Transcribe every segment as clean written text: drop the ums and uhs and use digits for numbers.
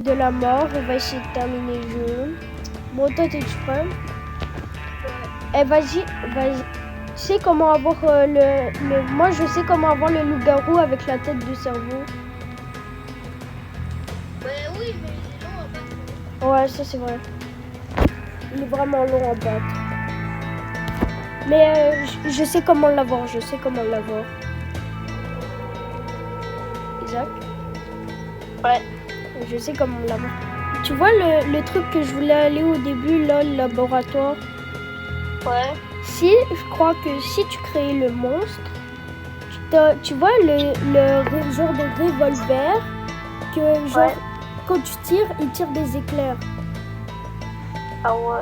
de la mort. On va essayer de terminer le jeu. Bon, toi, t'es-tu prêt? Eh, vas-y. Je sais comment avoir Moi, je sais comment avoir le loup-garou avec la tête de cerveau. Oui, mais il est long à battre. Ouais, ça, c'est vrai. Il est vraiment long à battre. Mais je sais comment l'avoir. Isaac? Ouais. Je sais comment l'avoir. Tu vois le truc que je voulais aller au début, là, le laboratoire? Ouais. Si, je crois que si tu crées le monstre, tu vois le genre de revolver que genre Ouais. quand tu tires, il tire des éclairs. Ah ouais.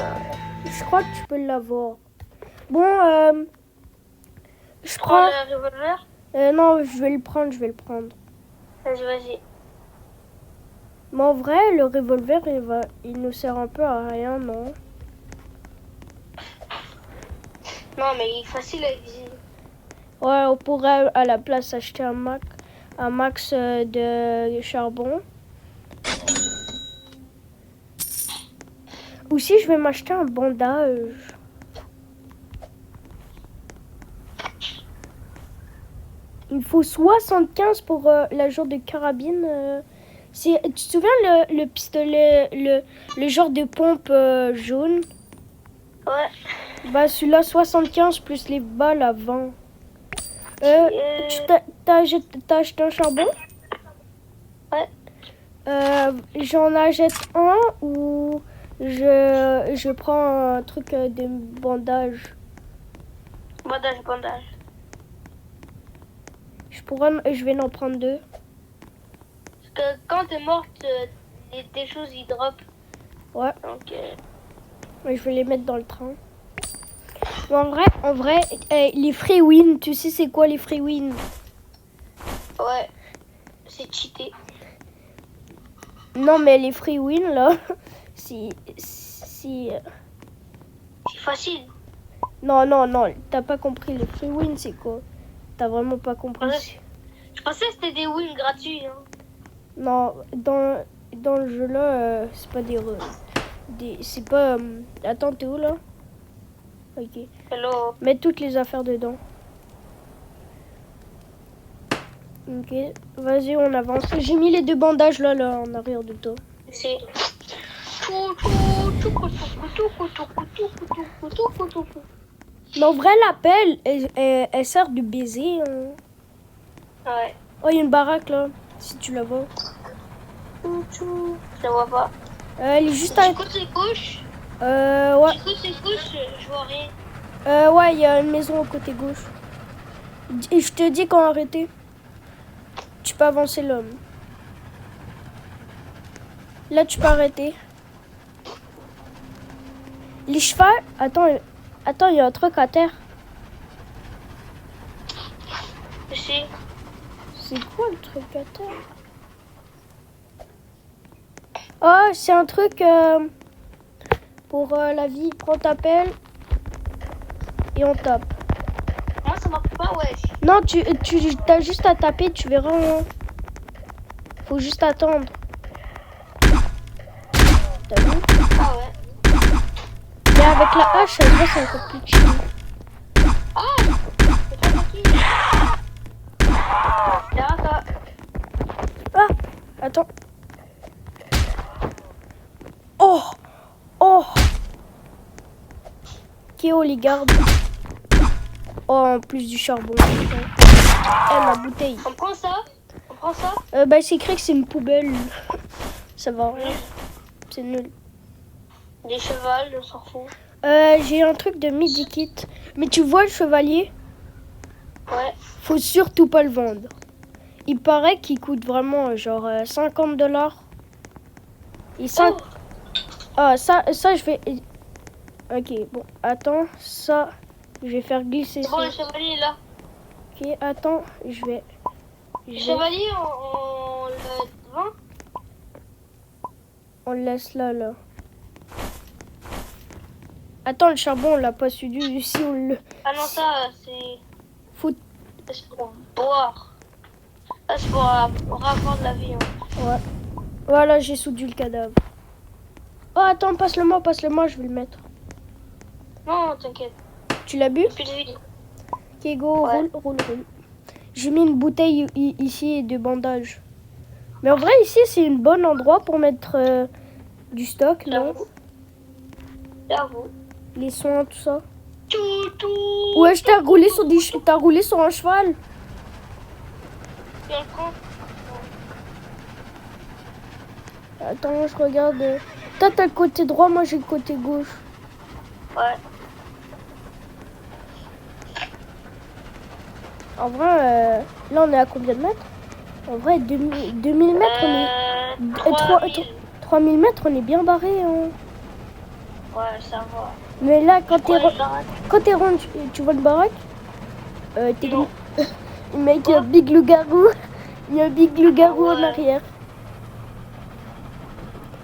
Je crois que tu peux l'avoir. Bon, je Prends prends. le revolver. Non, je vais le prendre. Vas-y. Mais en vrai, le revolver, il nous sert un peu à rien, non? Non, mais il est facile à utiliser. Ouais, on pourrait à la place acheter un max de charbon. Ou si je vais m'acheter un bandage. Il faut 75 pour la genre de carabine. Tu te souviens le pistolet, le genre de pompe jaune? Ouais. Bah celui-là 75 plus les balles à 20. T'as acheté un charbon? Ouais. J'en achète un ou je prends un truc de bandage. Bandage. Je vais en prendre 2. Parce que quand t'es morte, des choses ils drop. Ouais. Donc. Ouais, je vais les mettre dans le train. Mais en vrai, les free win, tu sais c'est quoi les free win? Ouais. C'est cheaté. Non mais les free win là, si C'est facile. Non, t'as pas compris les free win c'est quoi? T'as vraiment pas compris. Je pensais que c'était des wins gratuits. Hein. Non, dans le jeu là, c'est pas c'est pas. Attends, t'es où là? Ok. Hello. Mets toutes les affaires dedans. Ok, vas-y, on avance. J'ai mis les 2 bandages là en arrière de toi. C'est. Mais en vrai, la pelle, elle sert de baiser. Hein. Ouais. Oh, il y a une baraque là, si tu la vois. Je la vois pas. Elle est juste à. Du côté gauche. Ouais. Du côté gauche, je vois rien. Ouais, il y a une maison au côté gauche. Et je te dis quand arrêter. Tu peux avancer l'homme. Là, tu peux arrêter. Les chevaux. Attends, il y a un truc à terre. Ici. C'est quoi le truc à terre? Oh, c'est un truc pour la vie. Prends ta pelle et on tape. Moi, ça marche pas, ouais. Non, tu as juste à taper, tu verras. Hein. Faut juste attendre. T'as vu? Ah ouais. Mais avec la hache, ça se voit, c'est encore plus chill. Ah, c'est pas qui. Derrière toi. Ah, attends. Oh, Kéo, les gardes. Oh, en plus du charbon. Ma bouteille. On prend ça. Bah, c'est écrit que c'est une poubelle. Ça va rien. C'est nul. Des chevals, on s'en fout. J'ai un truc de midi-kit. Mais tu vois le chevalier? Ouais. Faut surtout pas le vendre. Il paraît qu'il coûte vraiment genre $50. Et ça... Oh. Ah, ça je vais... Ok, bon, attends, ça, je vais faire glisser C'est ça. bon, le chevalier est là. Ok, attends, je vais... Le chevalier, on le vend. On le laisse là. Attends, le charbon, on l'a pas su du... Si on le... Ah non, ça, c'est... Faut... C'est pour boire. Ça, c'est pour revendre la vie. Hein. Ouais. Voilà, j'ai soudé le cadavre. Oh, attends, passe-le-moi, je vais le mettre. Non, t'inquiète. Tu l'as bu? Plus de vie. Ok, go, Ouais. roule. J'ai mis une bouteille ici et deux bandages. Mais en vrai, ici, c'est un bon endroit pour mettre du stock, non? J'avoue. Les soins, tout ça. Tout. Ouais, t'as roulé sur un cheval. Tu le prends? Attends, je regarde. Toi, t'as le côté droit, moi, j'ai le côté gauche. Ouais. En vrai, là, on est à combien de mètres? En vrai, 2000 mètres, on est... 3000 mètres, on est bien barré. Hein. Ouais, ça va. Mais là, quand t'es Ouais, rond, tu vois le baraque? T'es non. Mec, il y a un big loup-garou. Il y a un big loup-garou Ah ouais. en arrière.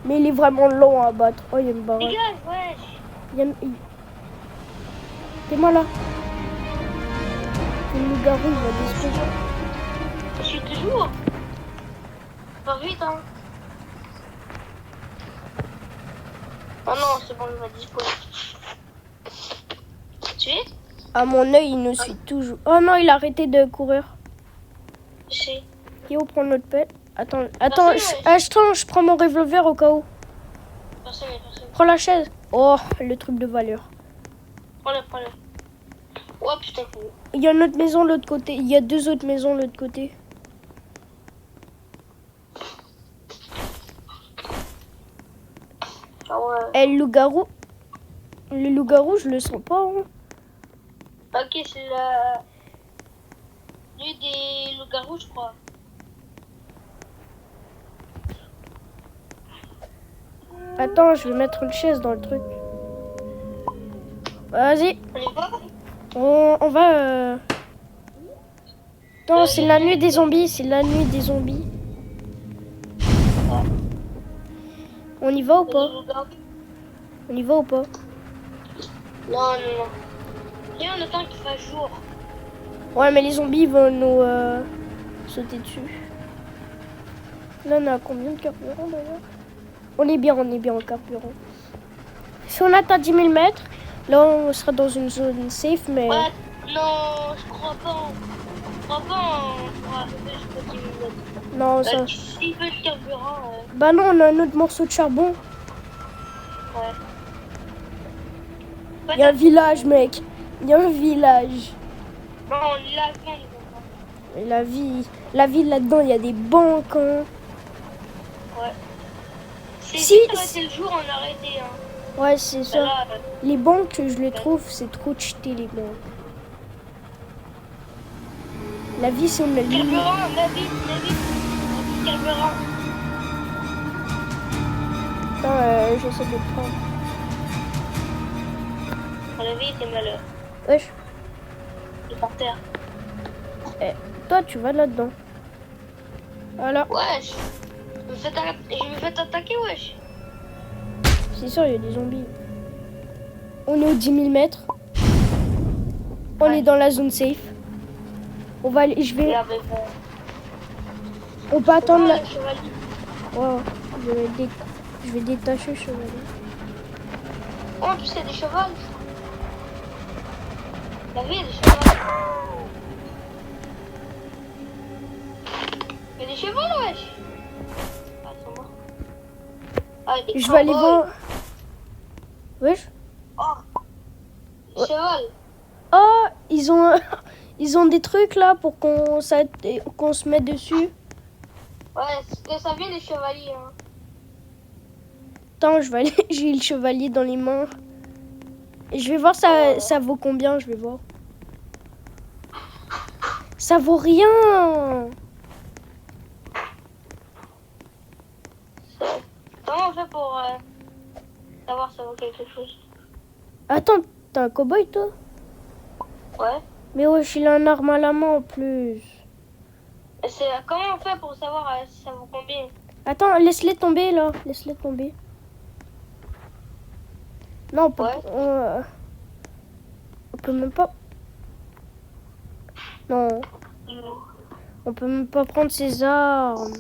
Mais il est vraiment long à battre. Oh, il y a une baraque. Dégage, wesh. T'es-moi là. Le loup-garou, il va disparaître. Je suis toujours. Pas vite, hein. Oh non, c'est bon, il va disparaître. Tu es? À mon œil, il nous suit toujours. Oh non, il a arrêté de courir. Je sais. Qui on prend notre pelle? Attends, je prends mon revolver au cas où. Personne. Prends la chaise. Oh, le truc de valeur. Prends-le. Oh putain. Il y a une autre maison de l'autre côté. Il y a deux autres maisons de l'autre côté. Ah ouais. Et le loup-garou. Le loup-garou, je le sens pas. Hein. Ok, c'est la... Lui des loups-garous, je crois. Attends, je vais mettre une chaise dans le truc. Vas-y. On y va? On va... Non, c'est la nuit des zombies. C'est la nuit des zombies. On y va ou pas? On y va ou pas? Non. Viens, on attend qu'il fasse jour. Ouais, mais les zombies vont nous sauter dessus. Là, on a combien de carburant d'ailleurs? On est bien en carburant. Si on atteint 10 000 mètres, là, on sera dans une zone safe, mais... Ouais, non, je crois pas. Je crois pas on pourra arriver jusqu'à 10 minutes. Non, ça... S'il veut le carburant, Bah non, on a un autre morceau de charbon. ouais. Il y a un village, mec. Il y a un village. Non, on est là, viens, Et la ville là-dedans, il y a des banques. Hein. Ouais. Si, Si ça aurait été le jour, on aurait été. Hein. Ouais, c'est ça. Là, Les banques, je les trouve, c'est trop cheaté, les banques. La vie, c'est une ligne. carburant, la vie. Carburant. Attends, j'essaie de le prendre. La vie, c'est malheur. Wesh. Il est par terre. Toi, tu vas là-dedans. Voilà. Wesh. Je me fais attaquer, wesh. C'est sûr, il y a des zombies. On est aux 10 000 mètres. On est dans la zone safe. On va aller, on peut attendre là. Wow. Je vais détacher le chevalier. Oh, en plus, il y a des chevals. La vie, il y a des chevals. Il y a des chevals, wesh. Ah, ils sont morts. Ah, des Je vais aller cowboys. voir. Wesh. Oh, des chevals. Oh, ils ont des trucs là pour qu'on se mette dessus. Ouais, ça vient des chevaliers. Hein. Attends, je vais aller. J'ai le chevalier dans les mains. Et je vais voir ça vaut combien, je vais voir. Ça vaut rien. Comment on fait pour savoir si ça vaut quelque chose? Attends, t'es un cow-boy toi? Ouais. Mais wesh, il a un arme à la main en plus. Comment on fait pour savoir si ça vaut combien? Attends, laisse-les tomber là. Laisse-les tomber. Non, on peut même pas. Non. On peut même pas prendre ses armes.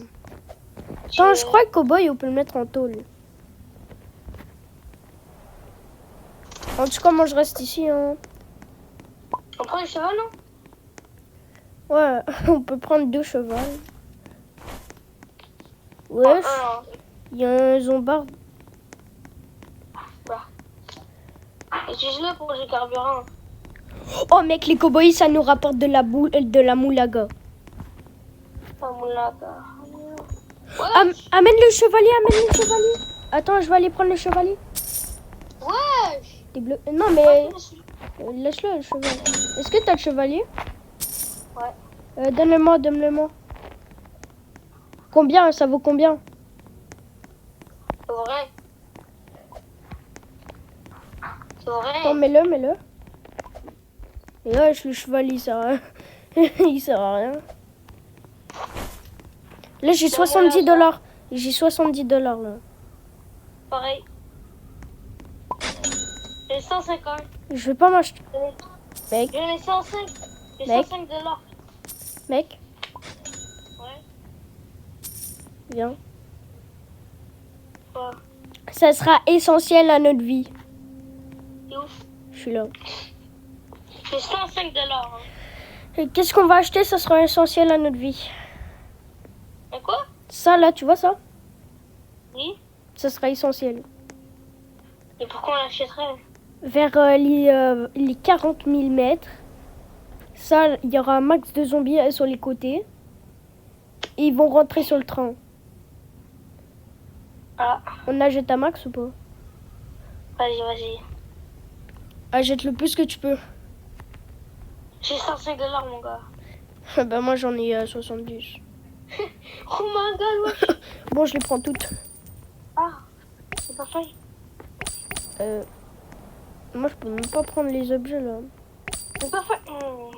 Attends, je crois que Cowboy, on peut le mettre en tôle. En tout cas, moi, je reste ici. Hein. On prend les chevaux, non? Ouais, on peut prendre 2 chevaux. Wesh, il y a un zombard. Bah. Utilise-le pour le carburant. Oh mec, les cowboys, ça nous rapporte de la moulaga. Ah, moulaga. Ouais. Amène le chevalier. Attends, je vais aller prendre le chevalier. Ouais. T'es bleu. Non mais laisse-le le chevalier. Est-ce que t'as le chevalier? Ouais. Donne-le-moi. Combien? Ça vaut combien? C'est vrai. Attends, mets-le. Et ouais, le cheval, il sert à rien. Il sert à rien. Là, j'ai 70 $. J'ai 70 $ là. Pareil. J'ai 150. Je vais pas m'acheter. Mec. J'en ai 105. J'ai 105 $. Mec. Ouais. Viens. Quoi? Ça sera essentiel à notre vie. C'est ouf. Je suis là. J'ai 105 $. Hein. Et qu'est-ce qu'on va acheter? Ça sera essentiel à notre vie. Et quoi? Ça là, tu vois ça? Oui. Ça sera essentiel. Et pourquoi on l'achèterait? Vers les 40 000 mètres. Ça, il y aura un max de zombies sur les côtés. Et ils vont rentrer sur le train. Ah. On achète à max ou pas? Vas-y. Achète le plus que tu peux. J'ai 105 $, mon gars. Bah moi j'en ai 70. Oh my god, wesh. Bon, je les prends toutes. Ah, c'est pas fait. Moi je peux même pas prendre les objets là. C'est pas fait. Oh,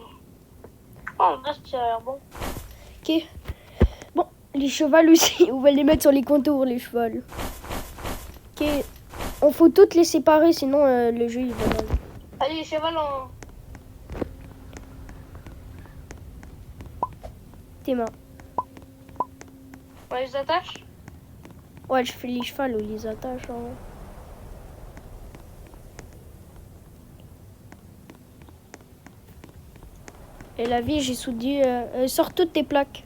en vrai, ça a l'air bon. Ok. Bon, les chevals aussi, on va les mettre sur les contours, les chevals. Ok. On faut toutes les séparer, sinon le jeu il va mal. Allez, les chevaux, Tes mains. on les attache. Ouais, je fais les chevals ou les attaches. Hein. Et la vie, j'ai soudé. Sors toutes tes plaques.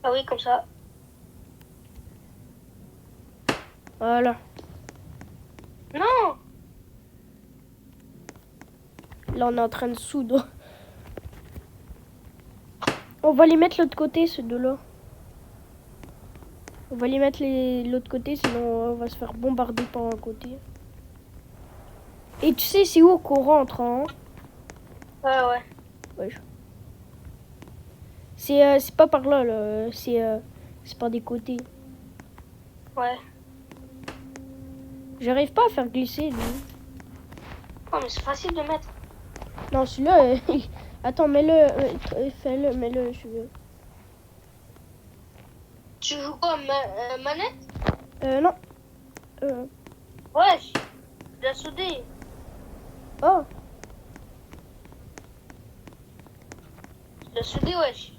Ah oui, comme ça. Voilà. Non. Là, on est en train de soudre. On va les mettre l'autre côté, ceux de là. On va les mettre l'autre côté, sinon on va se faire bombarder par un côté. Et tu sais, c'est où qu'on rentre, hein? Ouais. Ouais. C'est pas par là, là. C'est par des côtés. Ouais. J'arrive pas à faire glisser, lui. Oh, mais c'est facile de mettre. Non, celui-là... Attends, mets-le... Fais-le, mets-le, je veux. Tu joues quoi, manette? Non. Wesh. Il a soudé. Oh. Il a soudé, wesh.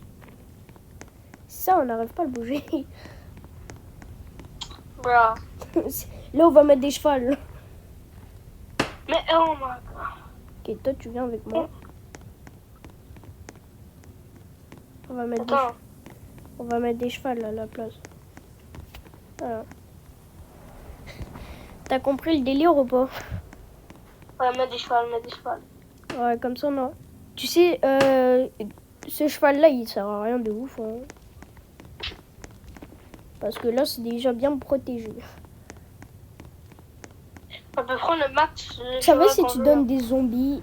Ça, on n'arrive pas à le bouger. Bra. Là, on va mettre des chevals. Mais oh my god. Ok, toi, tu viens avec moi. On va mettre Attends. On va mettre des chevals à la place. Voilà. T'as compris le délire ou pas? Ouais, mets des chevaux. Ouais, comme ça, non. Tu sais, ce cheval-là, il sert à rien de ouf. Hein. Parce que là, c'est déjà bien protégé. On peut prendre le max. Tu savais si tu donnes des zombies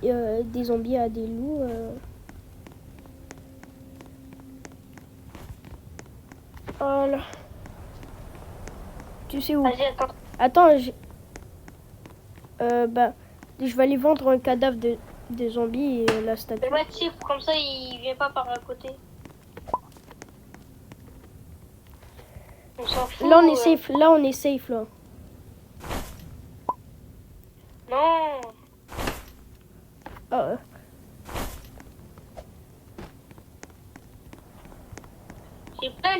à des loups Voilà. Tu sais où? Vas-y, attends. Attends, je vais aller vendre un cadavre de zombies et la statue. Le mettre chiffre, comme ça, il vient pas par à côté. On s'en fout. Là, on est safe. Là, on est safe, là. Non.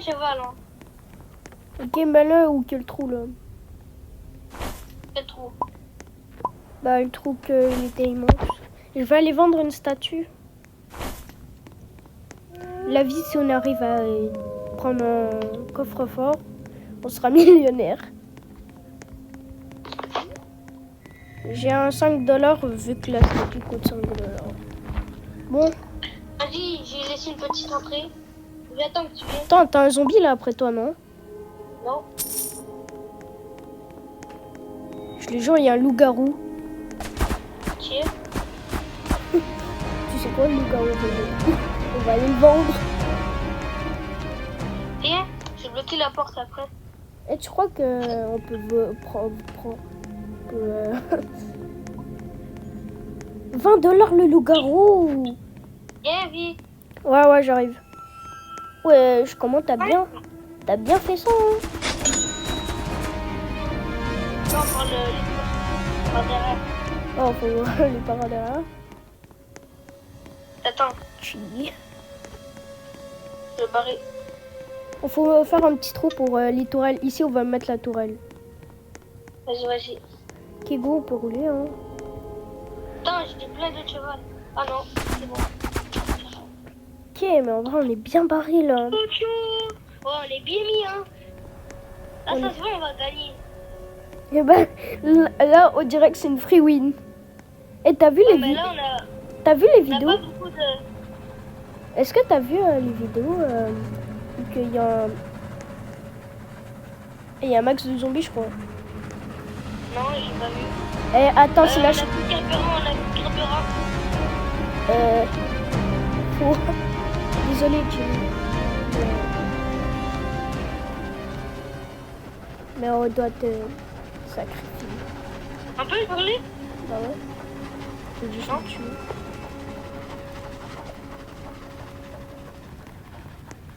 cheval, hein. Ok, mais là, où quel trou là? Quel trou? Bah, le trou qu'il était immense. Je vais aller vendre une statue. La vie, si on arrive à prendre un coffre-fort, on sera millionnaire. J'ai un 5$ vu que la statue coûte 5$. Bon, Vas-y, j'ai laissé une petite entrée. J'attends que tu viennes. attends, t'as un zombie là après toi, non? Non. Je le jure, il y a un loup-garou. Tiens. Tu sais quoi, le loup-garou? On va aller le vendre. Viens, j'ai bloqué la porte après. Et tu crois que on peut prendre 20$ le loup-garou? Viens, vite. Ouais, j'arrive. Ouais, comment t'as bien fait ça, hein? Non, pour par derrière. Oh, faut voir les parents derrière. Attends, Chi. je vais barrer. Il faut faire un petit trou pour les tourelles. Ici, on va mettre la tourelle. Vas-y. Ok, go, on peut rouler, hein. Attends, j'ai plein de cheval. Ah non, c'est bon. Ok, mais en vrai, on est bien barré, là. Oh, on est bien mis, hein. Là, ça se voit, on va gagner. Et ben, là, on dirait que c'est une free win. Et t'as vu les Mais vidéos? là, T'as vu les on a vidéos? pas beaucoup de... Est-ce que t'as vu les vidéos qu'il y a il y a un max de zombies, je crois. Non, j'ai pas vu. Eh, attends, c'est On la a plus de carburant, faut... Désolé, Jimmy. Mais on doit te sacrifier. On peut le brûler? Bah ouais. Faut juste le tuer.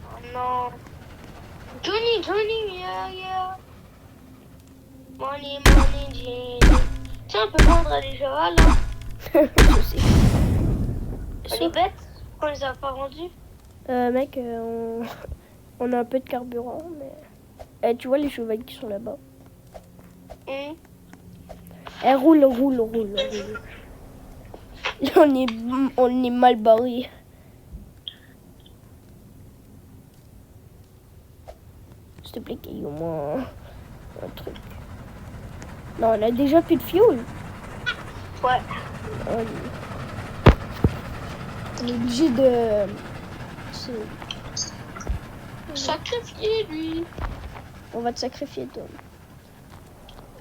Oh non. Johnny, yeah. Money, Jenny. Tiens, on peut vendre des chevals, là. Je sais. On est bêtes qu'on les a pas vendus. Mec, on a un peu de carburant, mais... Eh, tu vois les chevaux qui sont là-bas. Eh, roule. On est mal barré. S'il te plaît, qu'il y ait au moins un truc. Non, on a déjà plus de fioul. Ouais. On est obligé de... Sacrifier, lui. On va te sacrifier, toi.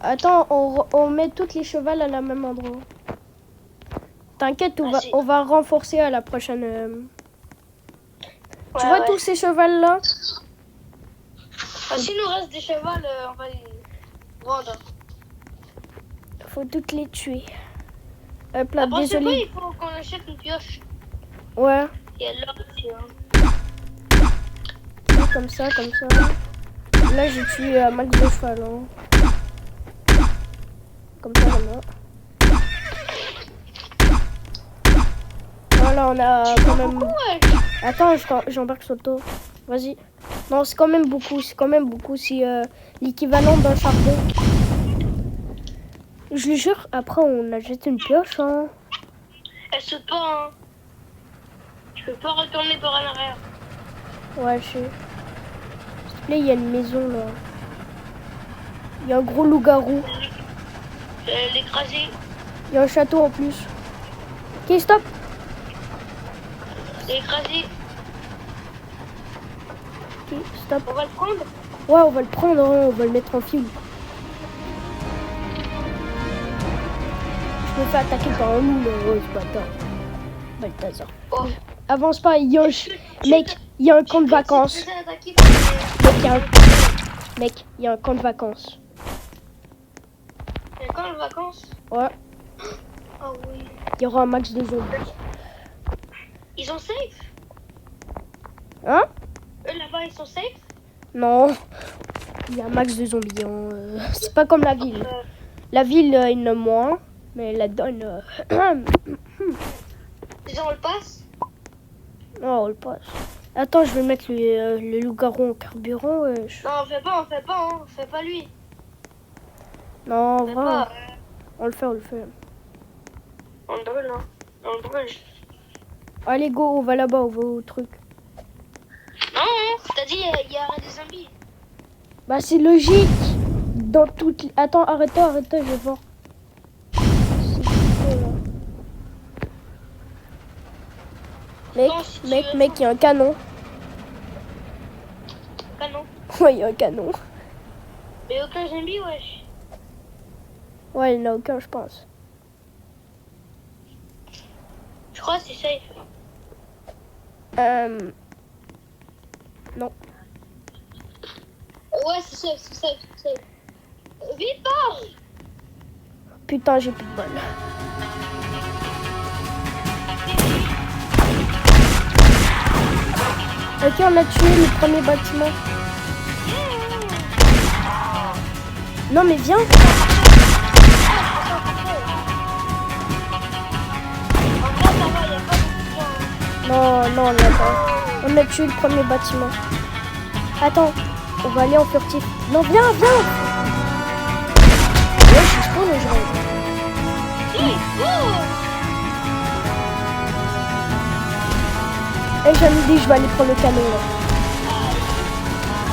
Attends, on met toutes les chevals à la même endroit. T'inquiète, on va renforcer à la prochaine... Tu vois tous ces chevals-là? S'il nous reste des chevals, on va les vendre. Faut toutes les tuer. Hop là, Après, désolé. il faut qu'on achète une pioche. Ouais. Et alors, Comme ça. Là, j'ai tué un max de cheval. Hein. Comme ça, là. Voilà, on a quand même... beaucoup, ouais. Attends, j'embarque sur le dos. Vas-y. Non, c'est quand même beaucoup. C'est l'équivalent d'un charbon. Je le jure, après, on achète une pioche. Hein. Elle saute pas, hein. Tu peux pas retourner par en arrière. Ouais, je sais. S'il te plaît, il y a une maison, là. Il y a un gros loup-garou. L'écraser. Il y a un château en plus. Ok, stop. L'écraser. Ok, stop. On va le prendre. Ouais, on va le prendre, hein, on va le mettre en film. Je me fais attaquer par un loup, là. Oh, ce bâtard. Balthazar. Oh. Avance pas, il y a un... Mec, il y a un camp de vacances. Mec, il y a un camp de vacances. Il y a quand les vacances? Ouais. Oh oui. Il y aura un max de zombies. Ils sont safe? Hein? Eux là-bas, ils sont safe? Non. Il y a un max de zombies. Hein. C'est pas comme la ville. La ville, il y en a moins. Mais là-dedans, Déjà, on le passe? non, on le passe. Attends, je vais mettre le loup-garou en carburant. Non, on fait pas, hein. Fais pas lui. Non, Fais vraiment. pas. On le fait, on le fait. On le brûle, hein. On le brûle. Allez, go, on va là-bas, on va au truc. Non, t'as dit il y a des zombies. Bah, c'est logique. Dans toutes... Attends, arrête-toi, je vais voir. Mec, Non, si tu mec, veux. mec, il y a un canon. Canon. Ouais, il y a un canon. Mais aucun zombie, wesh. Ouais, il n'y en a aucun, je pense. Je crois que c'est safe. Non. Ouais, c'est safe, c'est safe, c'est safe. Vite, pars. Putain, j'ai plus de balles. Ok, on a tué le premier bâtiment. Non, mais viens. Non, non, on l'a pas. On a tué le premier bâtiment. Attends, on va aller en furtif. Non, viens. Ouais, je suis spawn aujourd'hui. Eh, j'avais dit, je vais aller prendre le canon là.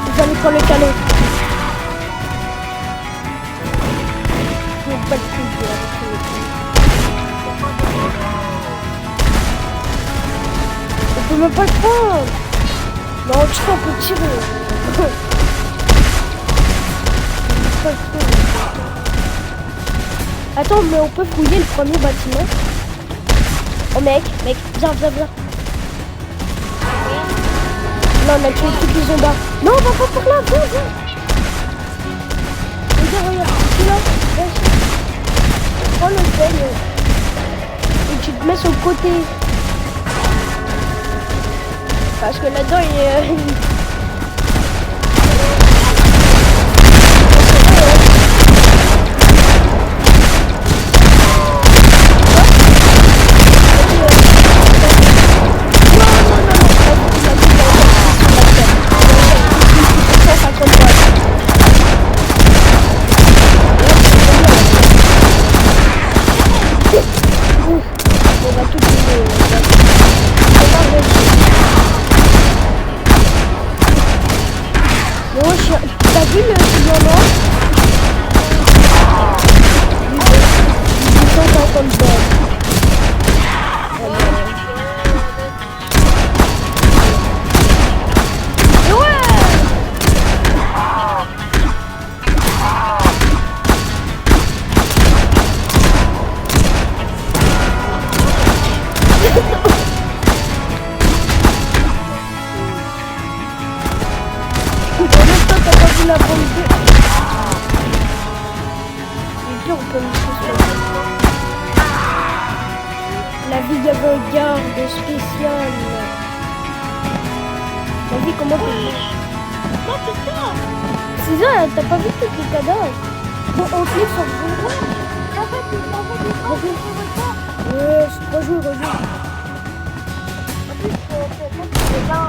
Je vais aller prendre le canon. Je n'ai pas le coup de aller prendre le canon. On peut même pas le prendre. Non, tu peux, on peut tirer. On peut pas le prendre. Attends, mais on peut fouiller le premier bâtiment. Oh mec, viens. Là, on a tué toutes les zombies. Non, on va pas par là, viens. Regarde, celui-là. Prends le peigne. Et tu te mets sur le côté. Parce que là-dedans, il est... T'as vu le diamant? 850 balles. La bombe de... Et puis on peut me suivre. La vie d'avant-garde spéciale. T'as vu comment t'es... Non, c'est ça. C'est ça, t'as pas vu tous les cadavres? Bon, on clique sur le bon. Ouais, c'est pas joué, rejoue. En plus, c'est pas...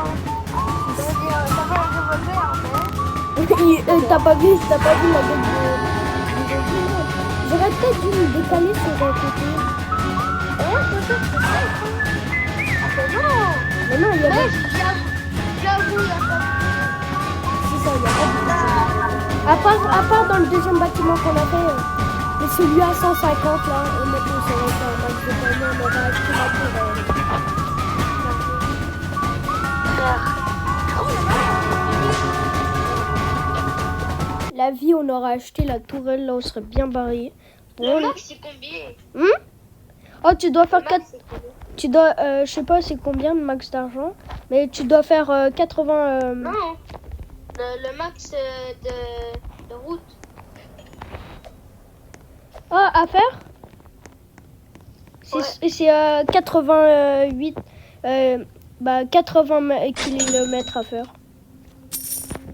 T'as pas vu la gueule de... J'aurais peut-être dû me décaler sur un côté. Mais non, il y a pas... J'avoue, il y a pas... C'est ça, il y a pas de... À part dans le deuxième bâtiment qu'on a fait, mais celui à 150 là, honnêtement, ça aurait été un max de paiement, on aurait acheté la tour. La vie, on aurait acheté la tourelle, là, on serait bien barré. Le max, c'est combien? Oh, tu dois faire 4... Tu dois, je sais pas c'est combien le max d'argent, mais tu dois faire 80... Non, le max de route. Ah, à faire c'est 88... 80 km à faire.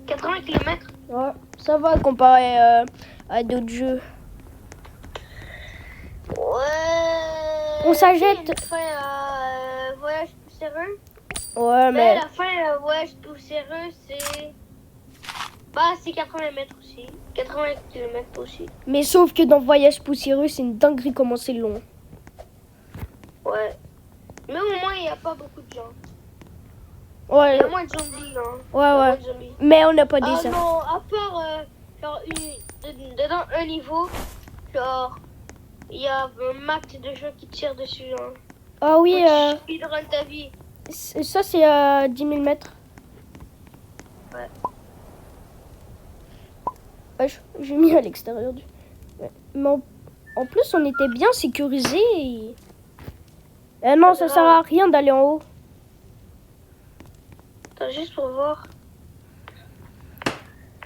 80 km? Ouais, ça va comparé à d'autres jeux. Ouais. On s'achète. Voyage plus sérieux. Ouais, Mais à mais... la fin, voyage poussiéreux, c'est... Bah, c'est 80 mètres aussi. 80 km aussi. Mais sauf que dans Voyage poussiéreux, c'est une dinguerie comment c'est long. Ouais. Mais au moins, il n'y a pas beaucoup de gens. Ouais, Il y a moins de zombies, hein. Il y ouais, a moins ouais. de zombies. Mais on n'a pas dit Ah ça. non, à part, genre, dedans un niveau, genre, il y a un max de gens qui tirent dessus, hein. Ah oui, Tu speedrun ta vie. ça c'est à 10 000 mètres. Ouais. Ouais, j'ai mis à l'extérieur du... Ouais. Mais en plus, on était bien sécurisé. Non, ça sert à rien d'aller en haut. Attends, juste pour voir.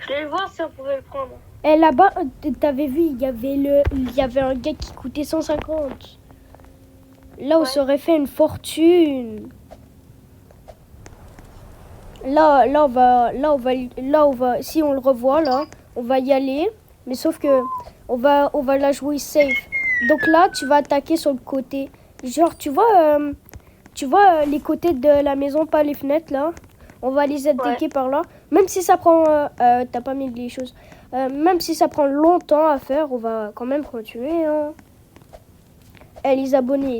Je voulais voir si on pouvait le prendre. Et là-bas, t'avais vu, il y avait un gars qui coûtait 150. Là, on Ouais. s'aurait fait une fortune. Là, on va, si on le revoit là, on va y aller. Mais sauf que on va la jouer safe. Donc là, tu vas attaquer sur le côté. Genre, tu vois les côtés de la maison, pas les fenêtres là. On va les attaquer par là. Même si ça prend, t'as pas mis les choses. Même si ça prend longtemps à faire, on va quand même continuer. Hein. Eh, les abonnés,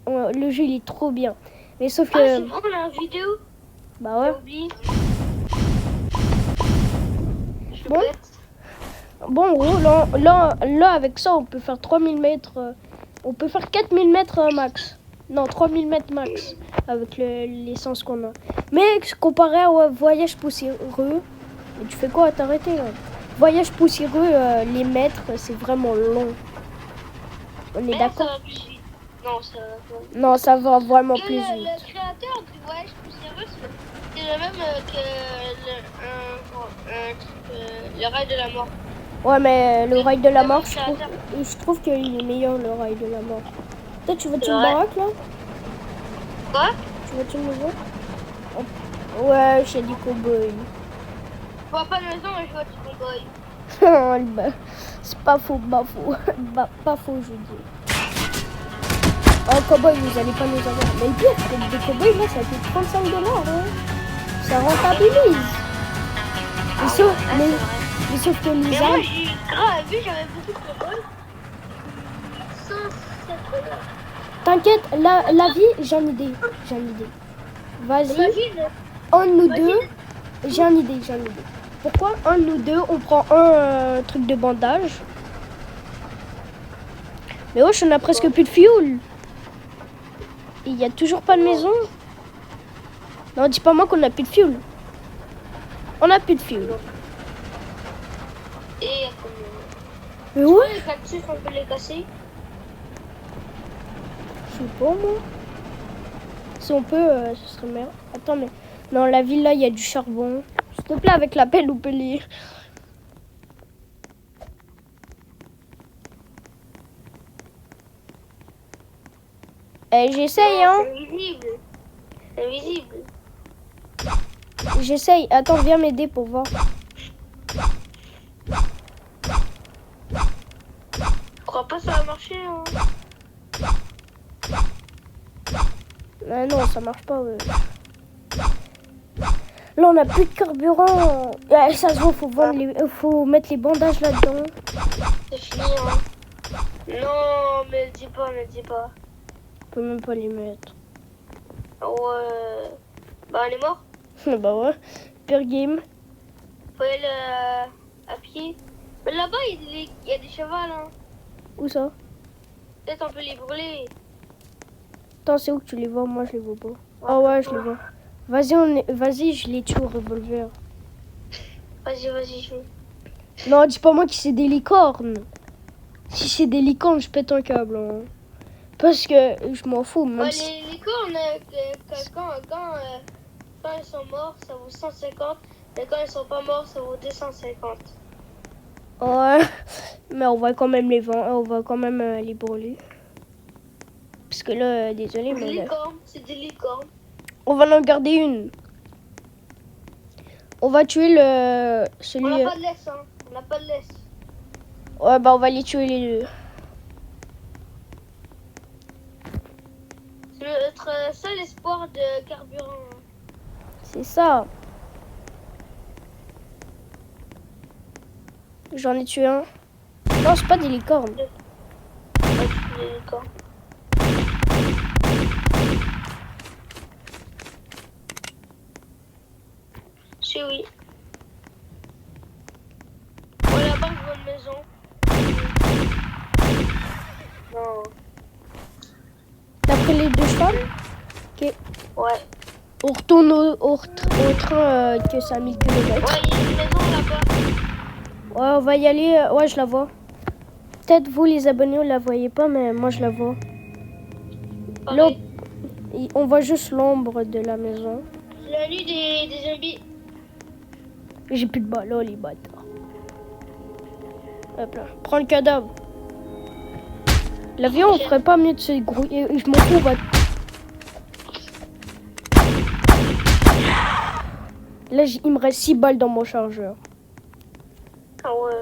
le jeu il est trop bien. Mais sauf que, Ah, c'est vrai, on a une vidéo. bah ouais. J'ai oublié. Je suis Bon. bête. Bon, en gros, là, avec ça, on peut faire 3000 mètres. On peut faire 4000 mètres max. Non, 3000 mètres max. Avec l'essence qu'on a. Mais comparé au voyage poussiéreux, mais tu fais quoi à t'arrêter là? Voyage poussiéreux, les mètres, c'est vraiment long. On est Mais ça d'accord? va plus vite. Non, ça va pas. Non, ça va vraiment plus vite. Le créateur du voyage poussiéreux, c'est le même que le rail de la mort. Ouais, mais le rail de la mort, C'est bon, je trouve qu'il est meilleur, le rail de la mort. Toi, tu vas-tu C'est une vrai. baraque là? Quoi? Tu vas-tu une maison? Ouais, chez des cow-boys. Je vois pas de maison, mais je vois du cowboy. C'est pas faux, pas faux, je dis. Oh, cow-boy, vous allez pas nous avoir. Mais le pire, c'est que des cow-boys, là, ça fait 35 $. Hein. Ça rentabilise. Mais sauf que les Mais moi, armes... j'ai grave vu, j'avais beaucoup de cowboys. 107 $. T'inquiète, la vie, j'ai une idée. Vas-y, Imagine, un de nous deux. J'ai une idée. Pourquoi un de nous deux, on prend un truc de bandage? Mais wesh, on a presque plus de fuel. Il y a toujours pas de maison. Non, dis pas moi qu'on a plus de fuel. On a plus de fuel. et Mais ouais, les cactus, on peut les casser. je sais pas moi. Si on peut, ce serait meilleur. Attends, mais... Non, la ville là, il y a du charbon. S'il te plaît, avec la pelle ou pelle. Eh, j'essaye, hein. C'est invisible. J'essaye. Attends, viens m'aider pour voir. Je crois pas que ça va marcher, hein. Non, ça marche pas. Ouais. Là, on a plus de carburant. Ça se voit, faut mettre les bandages là-dedans. C'est fini, hein. Non, mais dis pas. On peut même pas les mettre. Ouais. Bah, on est mort. Bah ouais. Pire game. Faut aller à pied. Mais là-bas, il y a des chevals, hein. Où ça? Peut-être on peut les brûler. Attends, c'est où que tu les vois? Moi, je les vois pas. Ah ouais, je les vois. Vas-y, je les tue au revolver. Vas-y, je vais. Non, dis pas moi que c'est des licornes. Si c'est des licornes, je pète un câble. Hein. Parce que je m'en fous. Même Ouais, si... les cornes, quand ils sont morts, ça vaut 150. Et quand ils sont pas morts, ça vaut 250. Ouais, mais on va quand même les vendre. On va quand même les brûler. Parce que là, désolé, Des mais là, licornes, c'est des licornes. on va en garder une. On va tuer celui. On n'a pas de laisse, hein. On n'a pas de laisse. Ouais, bah on va les tuer les deux. C'est notre seul espoir de carburant. Hein. C'est ça. J'en ai tué un. Non, c'est pas des licornes. Ouais, c'est des licornes. Si oui. Oh là-bas, je vois une maison. Non. T'as pris les deux chevaux? Ok. Ouais. On retourne au train que c'est à 1000 km. Ouais, il y a une maison là-bas. Ouais, on va y aller. Ouais, je la vois. Peut-être vous, les abonnés, vous la voyez pas, mais moi, je la vois. Là, Pareil. on voit juste l'ombre de la maison. C'est la nuit des zombies. J'ai plus de balles, oh, les bâtards. Hop là. Prends le cadavre. L'avion, on ferait pas mieux de se grouiller. Je m'en fous, on va... Là, il me reste 6 balles dans mon chargeur. Ah ouais.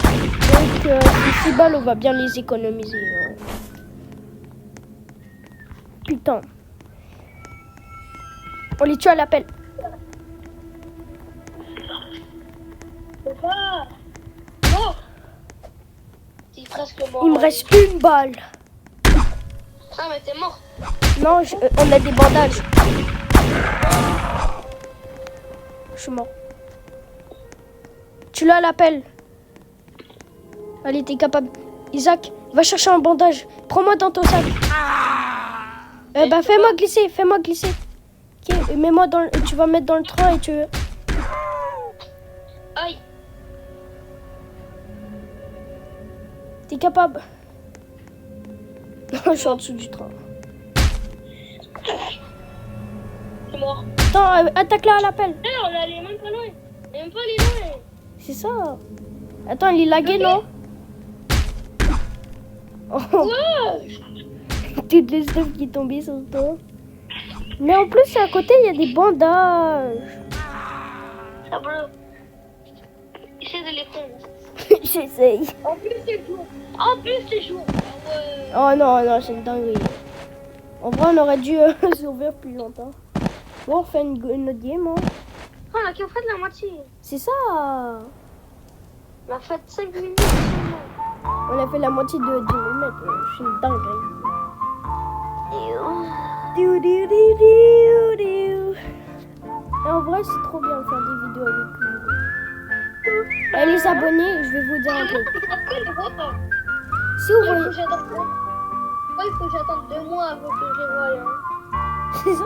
Donc, ces 6 balles, on va bien les économiser. Hein. Putain. On les tue à l'appel. Ah. Oh. T'es presque mort. Il me reste une balle. Ah, mais t'es mort. Non, on a des bandages. Je suis mort. Tu l'as à l'appel. Allez, t'es capable. Isaac, va chercher un bandage. Prends-moi dans ton sac. Bah, fais-moi glisser, fais-moi glisser. Ok, mets-moi dans tu vas mettre dans le train et tu... Aïe. T'es capable. Je suis en dessous du train. C'est mort. Attends, attaque-la à l'appel. Eh, on allait même pas loin. Même pas les loin. C'est ça. Attends, il est lagué, non? Oh, Ouais. toutes les stuff qui tombaient sur toi. Mais en plus, à côté, il y a des bandages. Ça bleu. Essaye de les prendre. J'essaye. En plus, c'est jour. En plus, c'est jour. Ah ouais. Oh non, non, c'est une dinguerie. En vrai, on aurait dû survivre plus longtemps. Bon, on fait une autre game, hein. Oh, on a qu'à faire de la moitié. C'est ça. On a fait 5 minutes seulement. On a fait la moitié de 10 minutes. C'est une dinguerie. Diou, diou, diou, diou, diou. Et en vrai, c'est trop bien de faire des vidéos avec vous. Et les abonnés, je vais vous dire un truc. Si vous voyez... Il faut que j'attende 2 mois avant que je les voie. Hein. C'est ça.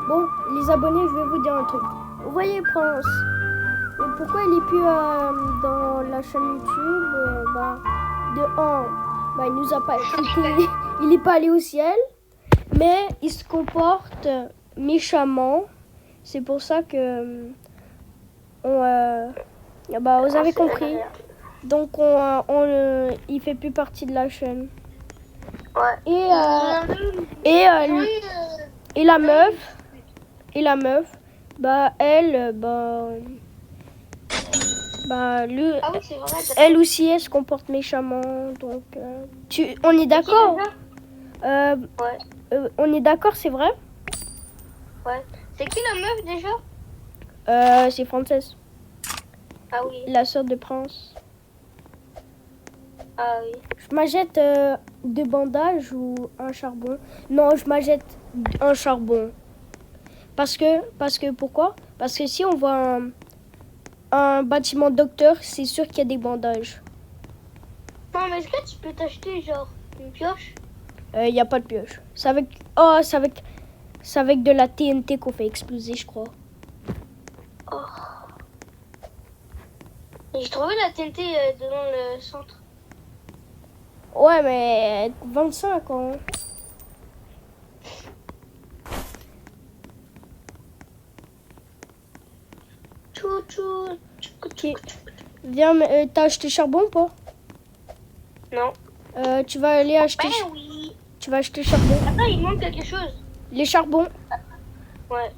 Bon, les abonnés, je vais vous dire un truc. Vous voyez Prince, pourquoi il est plus dans la chaîne YouTube de 1, il nous a pas quitté, il est pas allé au ciel, mais il se comporte méchamment. C'est pour ça que vous avez compris. Donc il fait plus partie de la chaîne. Ouais. Et la meuf, elle, lui, Ah oui, c'est vrai. elle aussi, elle se comporte méchamment. Donc, on est d'accord. Ouais. On est d'accord, c'est vrai. Ouais. C'est qui la meuf déjà? C'est Frances, Ah oui. la sœur de Prince. Ah oui. Je m'achète 2 bandages ou un charbon. Non, je m'achète un charbon. Parce que pourquoi? Parce que si on voit un bâtiment docteur, c'est sûr qu'il y a des bandages. Non, mais est-ce que tu peux t'acheter genre une pioche? Il n'y a pas de pioche. C'est avec de la TNT qu'on fait exploser, je crois. Oh. J'ai trouvé la TNT devant le centre. Ouais, mais 25 ans. Ok. Viens, t'as acheté charbon ou pas? Non. Tu vas aller acheter. Oui. Tu vas acheter charbon. Attends, il manque quelque chose. Les charbons. Ouais.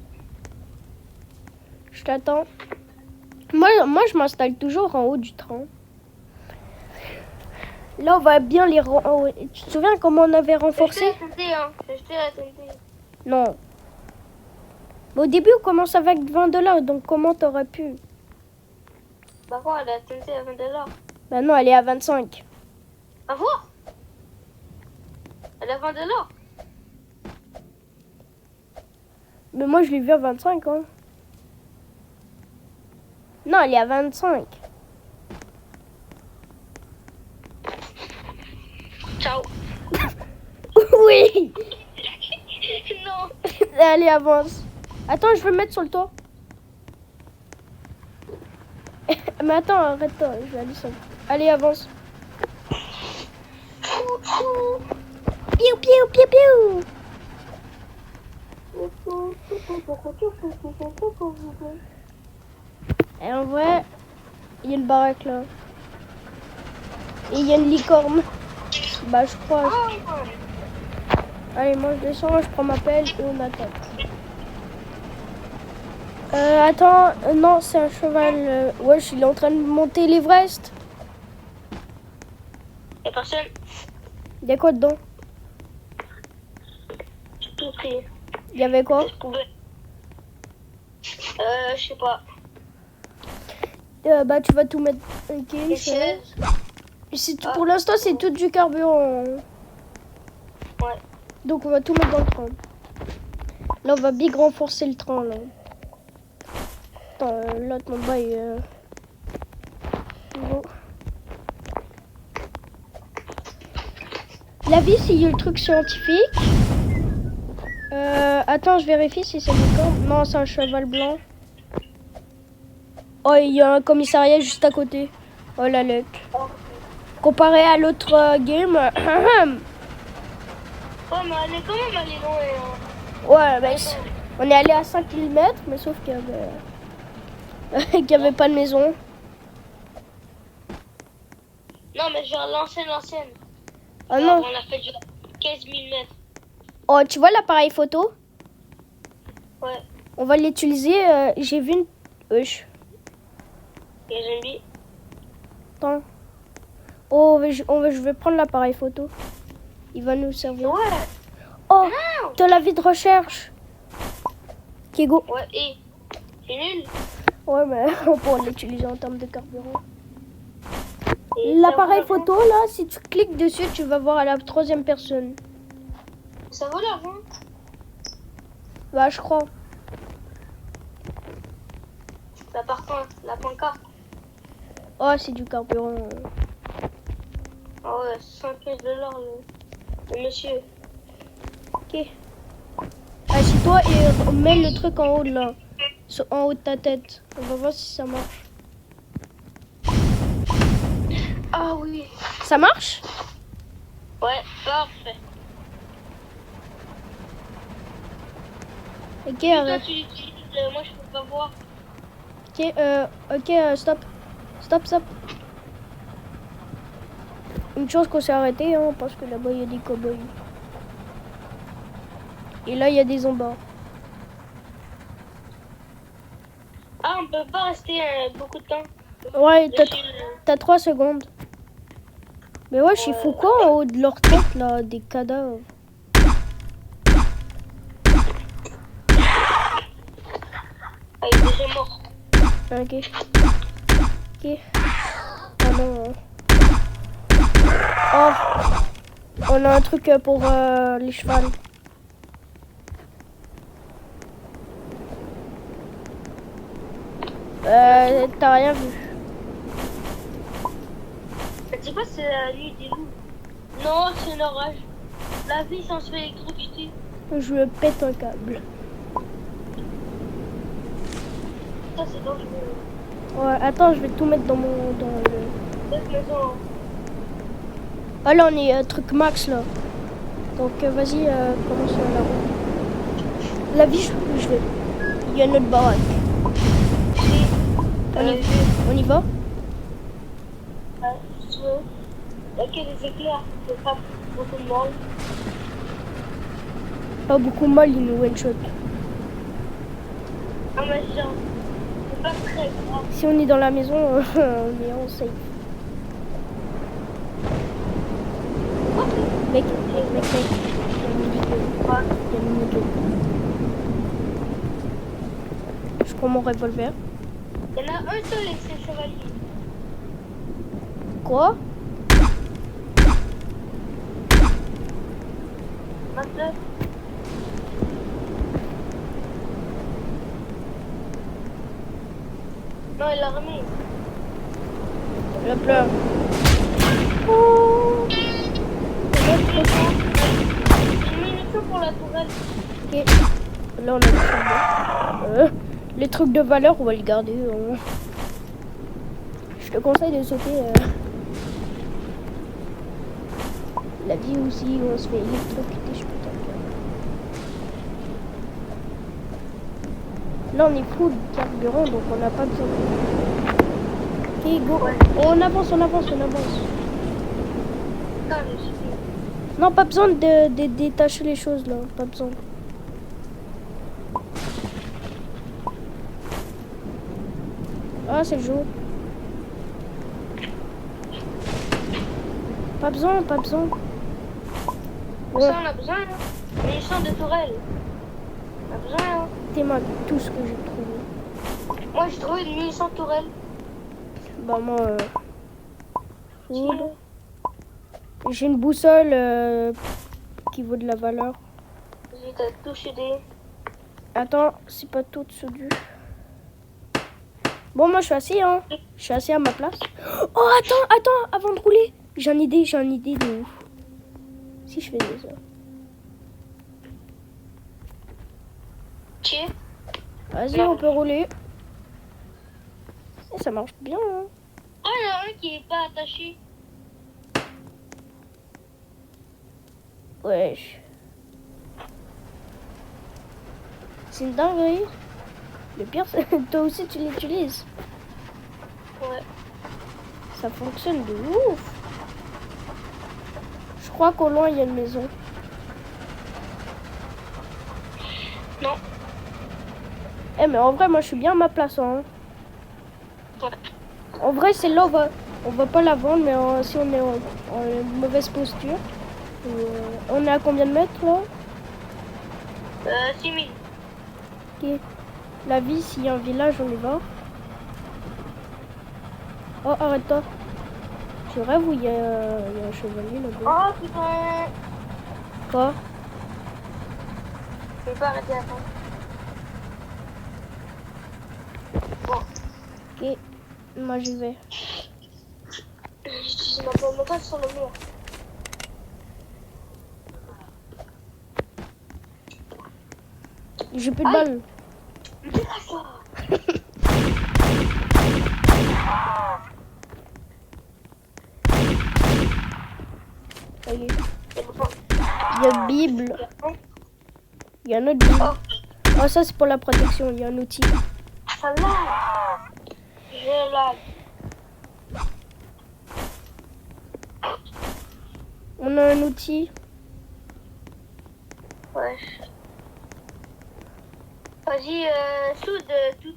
Je t'attends. Moi, je m'installe toujours en haut du train. Là, on va bien les... Tu te souviens comment on avait renforcé? J'ai acheté la TNT, hein. J'ai acheté la TNT. Non. Mais au début, on commence avec 20 $, donc comment t'aurais pu? Bah quoi, elle a tenté à 20 $. Bah non, elle est à 25. À voir. Elle a 20 $. Mais moi, je l'ai vu à 25, hein. Non, elle est à 25. Ciao. Oui. Non. Allez, avance. Attends, je vais me mettre sur le toit. Mais attends, arrête-toi, je vais aller sur le toit. Allez, avance. Piou, piou, piou, piou. Et en vrai, il y a une baraque là. Et il y a une licorne. Bah, je crois. Allez, moi je descends, je prends ma pelle et on attaque. Attends, non, c'est un cheval. Wesh, il est en train de monter l'Everest. Y'a personne. Il y a quoi dedans? J'ai tout pris. Il y avait quoi? Je sais pas. Bah, tu vas tout mettre. Ok, Les chaises. pour l'instant, c'est tout du carburant. Ouais. Donc, on va tout mettre dans le train. Là, on va big renforcer le train, là. Attends, l'autre, mon bas, il bon. La vis, il y a le truc scientifique. Attends, je vérifie si c'est le corps. Non, c'est un cheval blanc. Oh, il y a un commissariat juste à côté. Oh, la luck. Comparé à l'autre game. Ouais, mais elle est quand même allée loin. Ouais, mais on est allé à 5 km, mais sauf qu'il y avait... qu'il n'y avait pas de maison. Non, mais genre l'ancienne. Ah Genre, non. on a fait genre 15 000 mètres. Oh, tu vois l'appareil photo? Ouais. On va l'utiliser. J'ai vu une... Wesh. Et j'ai mis. Attends. Oh, je vais prendre l'appareil photo. Il va nous servir. Ouais. Oh, Non. de la vie de recherche. Kigo. Ouais, et c'est nul. Ouais, mais on pourra l'utiliser en termes de carburant. Et L'appareil ça vaut photo, là, si tu cliques dessus, tu vas voir à la 3e personne. l'argent. Ça vaut l'argent. Bah, je crois. Là, par contre, la pancarte. Oh, c'est du carburant. Ah ouais, 115 $, le monsieur. Ok. Assieds-toi et mets le truc en haut, là. En haut de ta tête. On va voir si ça marche. Ah oui. Ça marche? Ouais, parfait. Ok, Et toi, arrête. tu l'utilises, moi je peux pas voir. Ok, stop. Stop. Une chance qu'on s'est arrêté, hein, parce que là-bas, il y a des cow-boys. Et là, il y a des zombies. Ah, on peut pas rester beaucoup de temps. Ouais, Dessus, t'as 3 secondes. Mais ouais, il faut quoi en haut de leur tête, là? Des cadavres. Ah, il est déjà mort. Ok. Oh non. Oh. On a un truc pour les chevals. T'as rien vu. Ça dit pas c'est la nuit des loups. Non, c'est un orage. La vie s'en se fait électrocuter. Je me pète un câble. Ça c'est dangereux. Ouais, attends, je vais tout mettre dans mon... Cette maison. Ah là, on est truc max, là. Donc, vas-y, commence la route. La vie, je vais... Il y a notre baraque. On y va? Ouais, je veux. Il y a que des éclairs. C'est pas beaucoup de monde. Pas beaucoup mal, il nous one-shot. Ah, mais genre, c'est pas très grave. Si on est dans la maison, on est en safe. Mec. Quoi? Il y a une moto. Je prends mon revolver. Il y en a un seul avec ses chevaliers. Quoi? Maintenant. Non, il l'a remis. Le pleure. Oh. J'ai mis une chose pour la tourelle. Ok. Là, on a le charbon. Les trucs de valeur, on va les garder. Je te conseille de sauter. La vie aussi, on se fait électrocuter, je peux t'en dire. Là, on est full carburant, donc on n'a pas besoin. Ok, go. Ouais. On avance, on avance, on avance. Putain, je suis. Non, pas besoin de détacher les choses là, pas besoin. Ah, c'est le jour. Pas besoin, pas besoin. Pour ça, on a besoin, hein. Munitions de tourelle. On a besoin, hein. T'es tout ce que j'ai trouvé. Moi, j'ai trouvé une munition de tourelle. Bah, moi, food. J'ai une boussole qui vaut de la valeur. J'ai touché des. Attends, c'est pas tout dessous. Bon, moi, je suis assis, hein. Je suis assis à ma place. Oh, attends, avant de rouler. J'ai une idée de ouf. Si je fais ça. Tiens. Vas-y, on peut rouler. Et ça marche bien, hein. Ah, il y en a un qui est pas attaché. Wesh. C'est une dinguerie. Le pire, c'est que toi aussi, tu l'utilises. Ouais. Ça fonctionne de ouf. Je crois qu'au loin, il y a une maison. Non. Eh, mais en vrai, moi, je suis bien à ma place, hein. Ouais. En vrai, celle-là, on va pas la vendre, mais si on est en mauvaise posture. On est à combien de mètres, là? 6000. Ok. La vie, s'il y a un village, on y va. Oh, arrête-toi. Je rêve où il y a un chevalier là-bas. Oh, putain. Quoi? Je vais pas arrêter à temps. Bon. Ok. Moi, j'y vais. J'utilise ma pomme de sur le mur. J'ai plus de Aïe. balles. Ça y est. Il y a une Bible. Il y a une autre Bible. Oh, ça, c'est pour la protection. Il y a un outil. Ça lag. Je lag. On a un outil. Ouais. Vas-y, soude tout.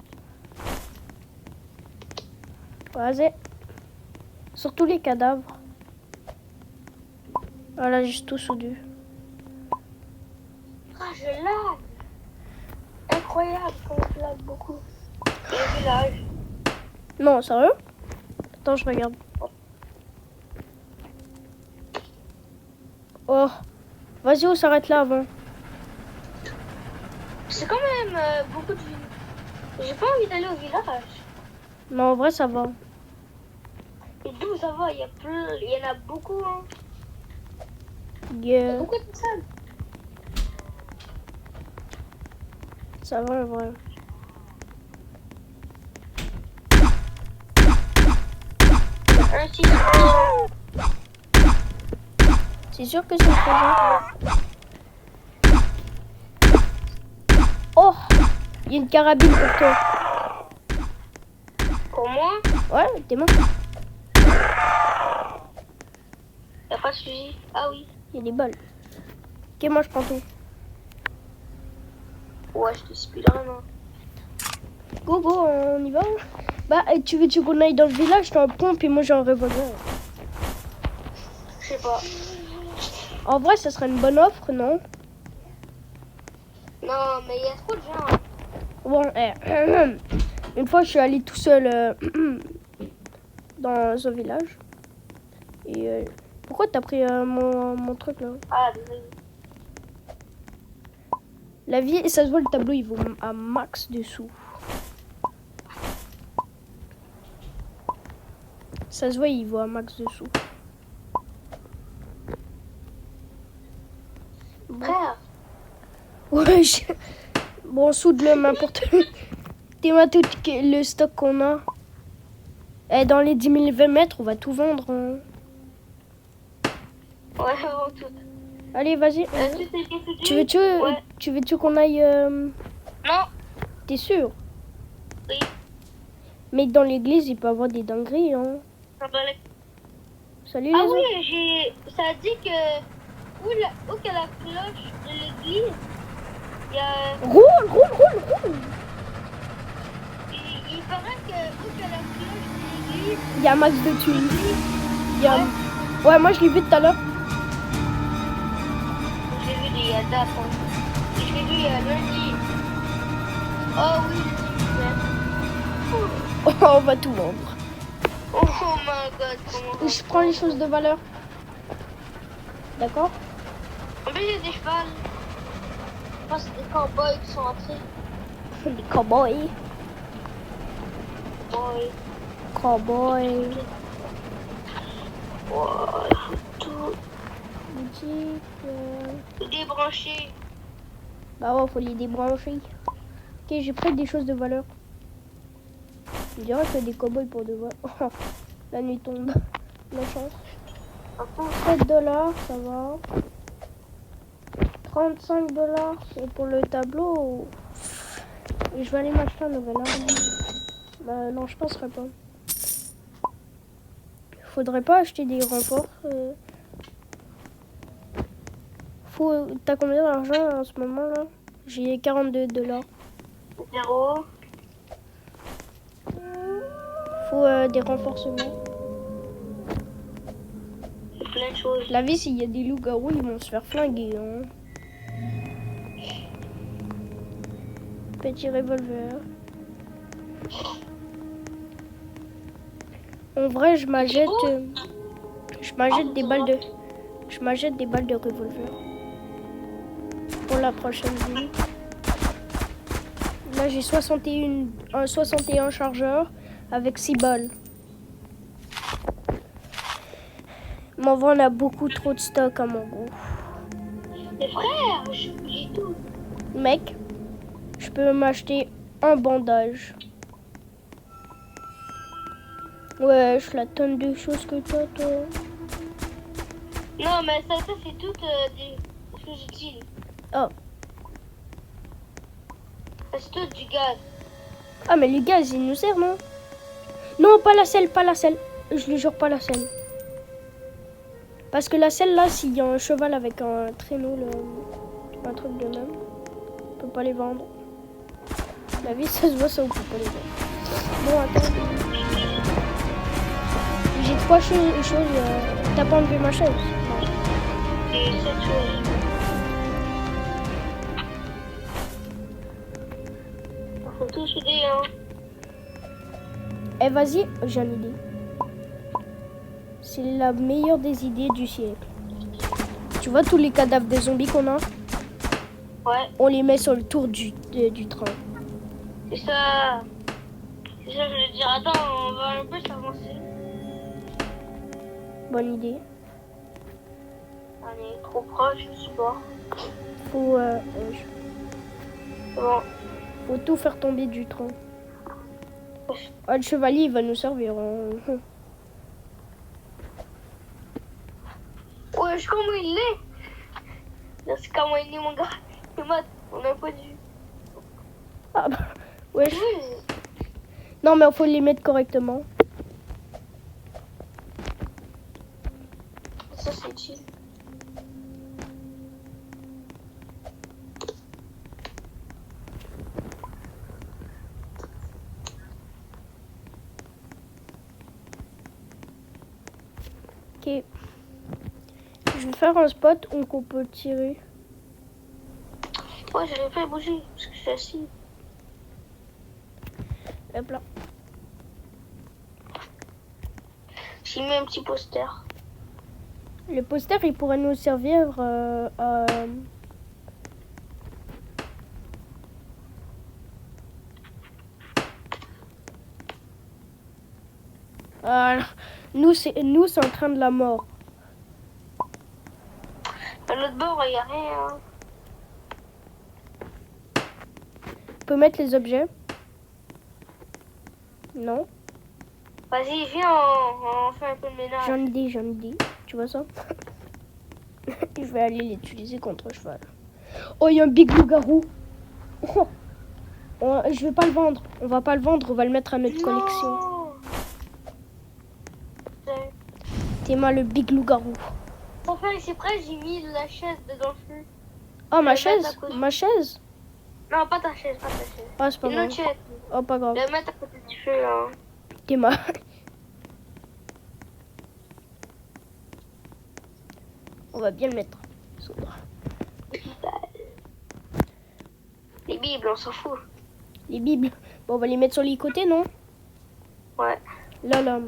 Vas-y. Surtout les cadavres. Voilà, juste tout soudé. Ah, je lag. Incroyable, comment je lag beaucoup. Et le village. Non, sérieux? Attends, je regarde. Oh. Vas-y, on s'arrête là avant. C'est quand même beaucoup de villes. J'ai pas envie d'aller au village. Non, en vrai, ça va. Et d'où ça va? Il y en a beaucoup. Hein. Il y Yeah. a beaucoup de personnes. Ça va, en vrai. Un site. C'est sûr que c'est présent. Oh, il y a une carabine pour toi. Pour moi, Ouais, t'es mains. il n'y a pas de suivi. Ah oui. Il y a des balles. Ok, moi je prends tout. Ouais, je te speedrun. Hein. Go, go, on y va. Bah, tu veux qu'on aille dans le village? T'as un pompe et moi j'ai un revolver. Je sais pas. En vrai, ça serait une bonne offre, non? Non, mais il y a trop de gens. Bon, une fois, je suis allé tout seul dans un village. Et pourquoi t'as pris mon truc là? Ah, désolé. La vie, et ça se voit, le tableau, il vaut à max de sous. Ça se voit, il vaut à max de sous. Frère, Ouais, bon, soude-le, n'importe. Dis-moi tout le stock qu'on a. Et dans les 10 000 20 mètres, on va tout vendre. Hein. ouais, vraiment tout. Allez, vas-y. Tu veux-tu qu'on aille... Non. T'es sûr? Oui. Mais dans l'église, il peut y avoir des dingueries. Hein. Salut Ah les oui, ça dit que où que la cloche de l'église, il y a... Roule. Il paraît que où que la cloche de l'église... Il y a un max de tuiles. Ouais, moi je l'ai vu tout à l'heure. J'ai vu il y a date. J'ai vu il y a lundi. Oh oui, Oh, on va tout vendre. oh my god, comment... Je prends les choses de valeur. D'accord? En plus, il y a des chevals. Je pense que c'est des cowboys qui sont entrés. Les cowboys. Oui. Cowboys. Wow, tout Boutique. débranché. Bah ouais, faut les débrancher. Ok, j'ai pris des choses de valeur. Je dirais que des cowboys pour de vrai. Oh, la nuit tombe. La chance. 7 $, ça va. 35 $, c'est pour le tableau. Et je vais aller m'acheter un nouvel arme. Bah non, je passerai pas. Faudrait pas acheter des renforts. T'as combien d'argent en ce moment là? J'ai 42 $. 0. Faut des renforcements. Plein de choses. La vie, s'il y a des loups-garous, ils vont se faire flinguer. Hein. Petit revolver. En vrai, je m'achète des balles de... Je m'achète des balles de revolver. Pour la prochaine vie. Là, j'ai 61 chargeurs avec 6 balles. Mais en vrai, on a beaucoup trop de stock à mon goût. Mais frère, j'ai tout. Mec, je peux m'acheter un bandage. Ouais, je la tonne de choses que t'as, toi. Non, mais ça c'est tout des choses utiles. Oh. C'est tout du gaz. Ah, mais les gaz, ils nous servent, non? Non, pas la selle. Je les jure, pas la selle. Parce que la selle, là, s'il y a un cheval avec un traîneau, un truc de même, on peut pas les vendre. La vie, ça se voit, ça, on peut pas les vendre. Bon, attends. J'ai 3 choses. T'as pas enlevé ma chaise? Et cette chose. Faut tout souder, hein. Eh, vas-y, j'ai une idée. C'est la meilleure des idées du siècle. Tu vois tous les cadavres des zombies qu'on a? Ouais. On les met sur le tour du train. C'est ça. C'est ça, je veux dire. Attends, on va un peu s'avancer. Bonne idée. On est trop proche, je sais pas. Faut, Bon. faut tout faire tomber du train. Ah, le chevalier, il va nous servir. Hein. Ouais, je comment il est. C'est comment il est, mon gars. C'est mode, on a pas dû. Ah bah, ouais. Non, mais il faut les mettre correctement. Ça, c'est utile. Ok. Je vais faire un spot où on peut tirer. Ouais, j'avais pas bougé parce que je suis assis. Hop là. J'ai mis un petit poster. Le poster, il pourrait nous servir nous, c'est en train de la mort. À l'autre bord, il n'y a rien. On peut mettre les objets. Non. Vas-y, viens, on fait un peu de ménage. J'en ai dit. Tu vois ça? Je vais aller l'utiliser contre cheval. Oh, il y a un big loup-garou. Oh. Je vais pas le vendre. On va pas le vendre, on va le mettre à notre collection. T'es mal le big loup-garou. Pour faire ici près, j'ai mis la chaise dedans le feu. Oh, ma chaise? Ma chaise? Non, pas ta chaise, pas ta chaise. Ah, c'est pas Une grave. autre chaise. Oh, pas grave. La mettre à côté du feu, là. T'es mal. On va bien le mettre. Les bibles, on s'en fout. Les bibles. Bon, on va les mettre sur les côtés, non? Ouais. Là.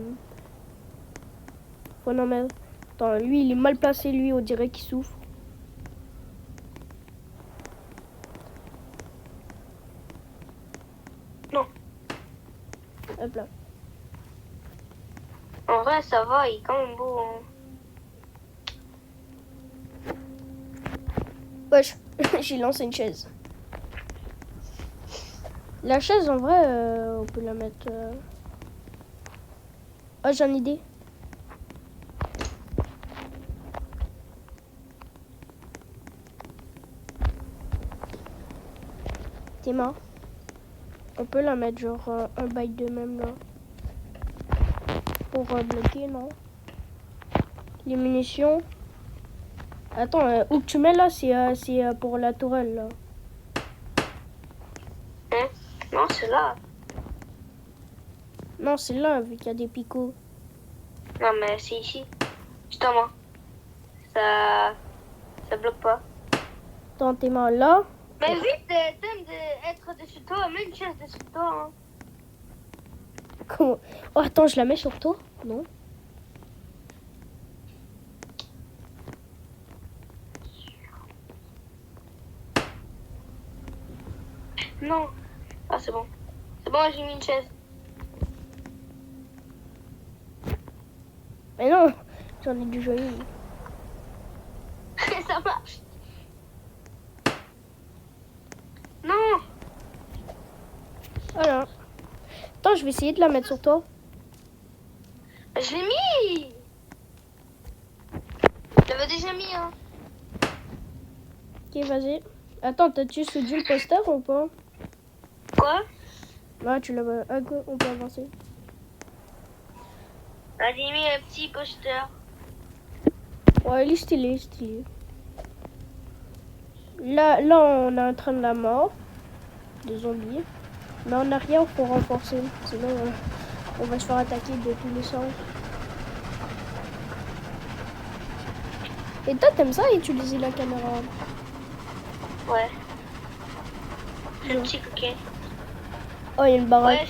Faut en mettre. Attends, lui, il est mal placé, lui, on dirait qu'il souffre. Non. Hop là. En vrai, ça va, il est quand même beau. Hein. Wesh, j'ai lancé une chaise. La chaise, en vrai, on peut la mettre... Oh, j'ai une idée. T'es marre. On peut la mettre genre un bail de même là. Pour bloquer, non? Les munitions. Attends, où que tu mets là, c'est pour la tourelle là. Hein? Non, c'est là. Non, c'est là, vu qu'il y a des picots. Non, mais c'est ici. Justement. Ça bloque pas. Attends, tes mains là. Mais vite, t'aimes être dessus de toi, mets une chaise dessus de toi. Hein. Comment? Oh, attends, je la mets sur toi? Non. Non. Ah, c'est bon. C'est bon, j'ai mis une chaise. Mais non, j'en ai déjà eu. Ça marche. Non. Voilà. Attends, je vais essayer de la mettre sur toi. Je l'ai mis. Je l'avais déjà mis, hein. Ok, vas-y. Attends, t'as-tu soudé le poster ou pas? Quoi? Ouais, tu l'as... Ah, go, on peut avancer. J'ai mis un petit poster. Ouais, il est stylé, Là, on est en train de la mort. Des zombies. Mais en arrière, il faut renforcer. Sinon, on va se faire attaquer de tous les sens. Et toi, t'aimes ça, utiliser la caméra? Ouais. Un petit coquet. Oh, il y a une baraque. Ouais.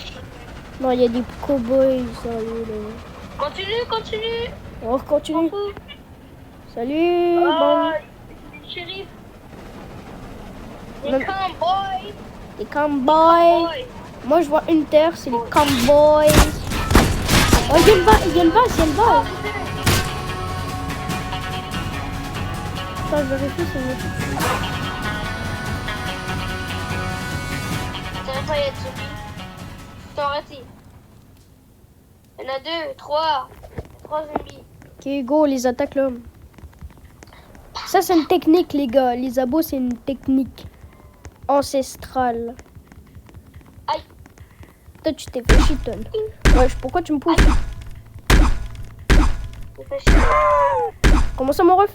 Non, il y a des cow-boys, sérieux, là. Continue. On continue. Salut, bon. Shérif. Même- Les cowboys. Les cowboys. Moi, je vois une terre, c'est les cowboys. Oh, il y a une base, il y a une base. Attends, je vérifie, c'est une... Ça va pas y être zombies. T'en restes. Il y en a 2, 3. 3 zombies. Ok, go, les attaques là. Ça, c'est une technique, les gars. Les abos, c'est une technique ancestrale. Aïe. Toi, tu t'es fait chiton. Ouais, pourquoi tu me pousses? Comment ça, mon ref?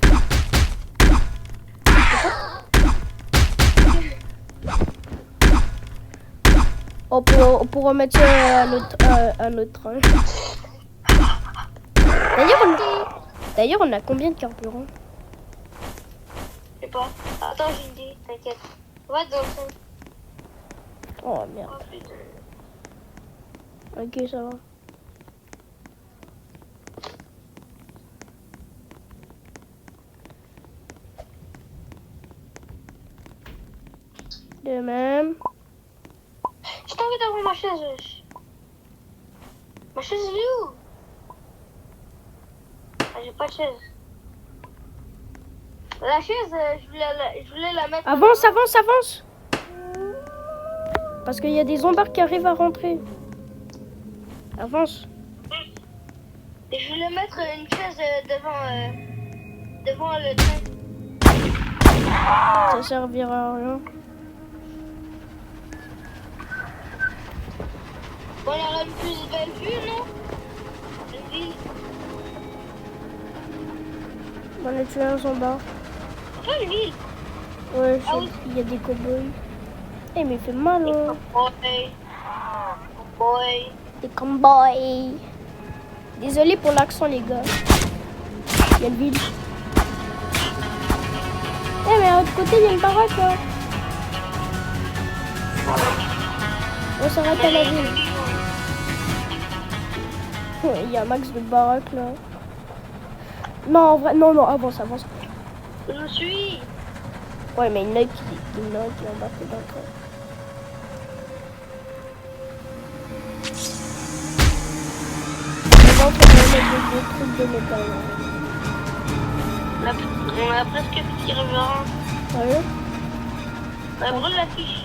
On pourra mettre à notre train. D'ailleurs, on a combien de carburant? sais pas. Attends, j'ai une idée, t'inquiète. Va dans le centre. Oh merde. Oh putain. Ok, ça va. De même. J'ai envie d'avoir ma chaise, wesh. Ma chaise, elle est où? Ah, j'ai pas de chaise. La chaise, je voulais la mettre... Avance, avance, avance. Parce qu'il y a des zombards qui arrivent à rentrer. Avance. Et je voulais mettre une chaise devant le train. Ça servira à rien. Bon, on aurait une plus belle vue, non? Une ville. On a tué un zombard. Pas une ville. Ouais, Ah oui. il y a des cow-boys. Eh, mais il fait mal, hein. Boy. Des cow-boys. Désolé pour l'accent, les gars. Il y a une ville. Eh, mais à l'autre côté, il y a une baraque, là. On s'arrête à la ville. Il y a un max de baraques, là. Non, en vrai, non, non, avance, avance. Je me suis. Ouais, mais il y en a qui embarqué dans le train. On va mettre des trucs de métal. On a presque petit riverain. Sérieux? On brûle l'affiche.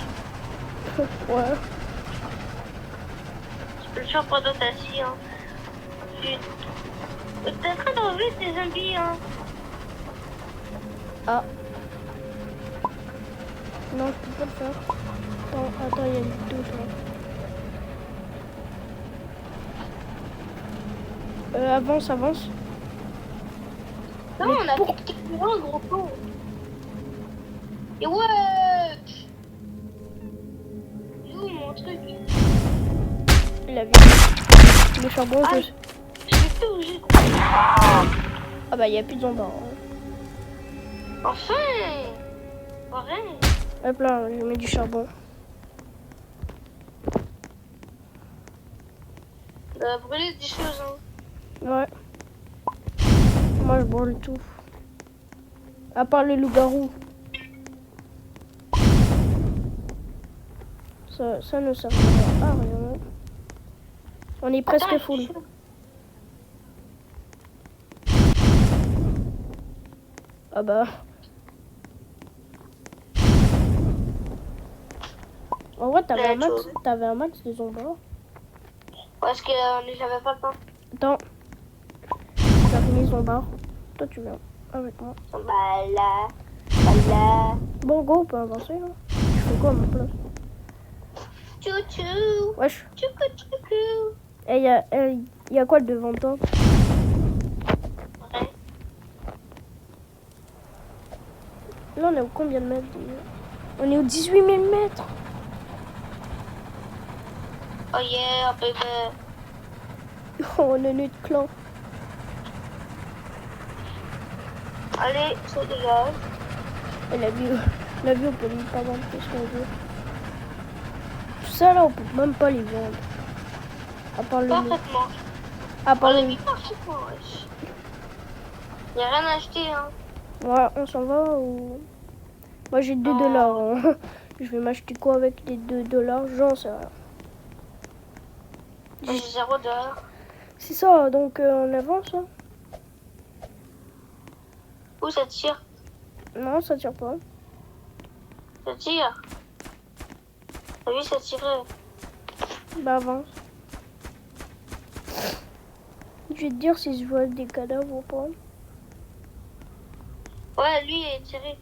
Ouais. Tu peux le faire pendant ta scie, hein. T'es en train d'enlever tes zombies, hein. Ah. Non, je peux pas le faire. Attends, il y a une touche là. Avance, avance. Non, Mais on a pour- fait un gros plan. Et ouais. C'est où mon truc? La vie. Le charbon, Ah, je... je vais tout où j'ai. Ah bah, il n'y a plus de zombies. Enfin. Pareil. Hop là, je mets du charbon. On a brûlé des choses, hein. Ouais. Moi, je brûle tout. À part les loups-garous. Ça ne servira à rien. On est presque Attends, full. Ah bah. En vrai, t'avais un max de zombies. Parce que j'avais pas le temps. Attends. J'ai remis zombies. Toi, tu viens avec moi. Bah là. Bon, go, on peut avancer. Là. Je fais quoi à ma place? Chouchou. Wesh. Choucou. Et y a quoi devant toi? Ouais. Là, on est au combien de mètres déjà? On est au 18 000 mètres. Oh yeah, baby. Oh, on est notre clan. Allez, ça dégage. Et la vie, on peut même pas vendre tout ce qu'on veut. Tout ça, là, on peut même pas les vendre. À part le... Parfaitement. À part On l'a le... mis parfaitement, wesh. Y'a rien à acheter, hein. Ouais, on s'en va ou... Moi, j'ai 2 dollars. Hein. Je vais m'acheter quoi avec les 2 dollars? J'en sais rien. J'ai 0 $. C'est ça, donc on avance. Hein. Où ça tire? Non, ça tire pas. Ça tire. T'as vu, ça tirait. Bah, avance. Je vais te dire si je vois des cadavres ou pas. Ouais, lui, il est tiré.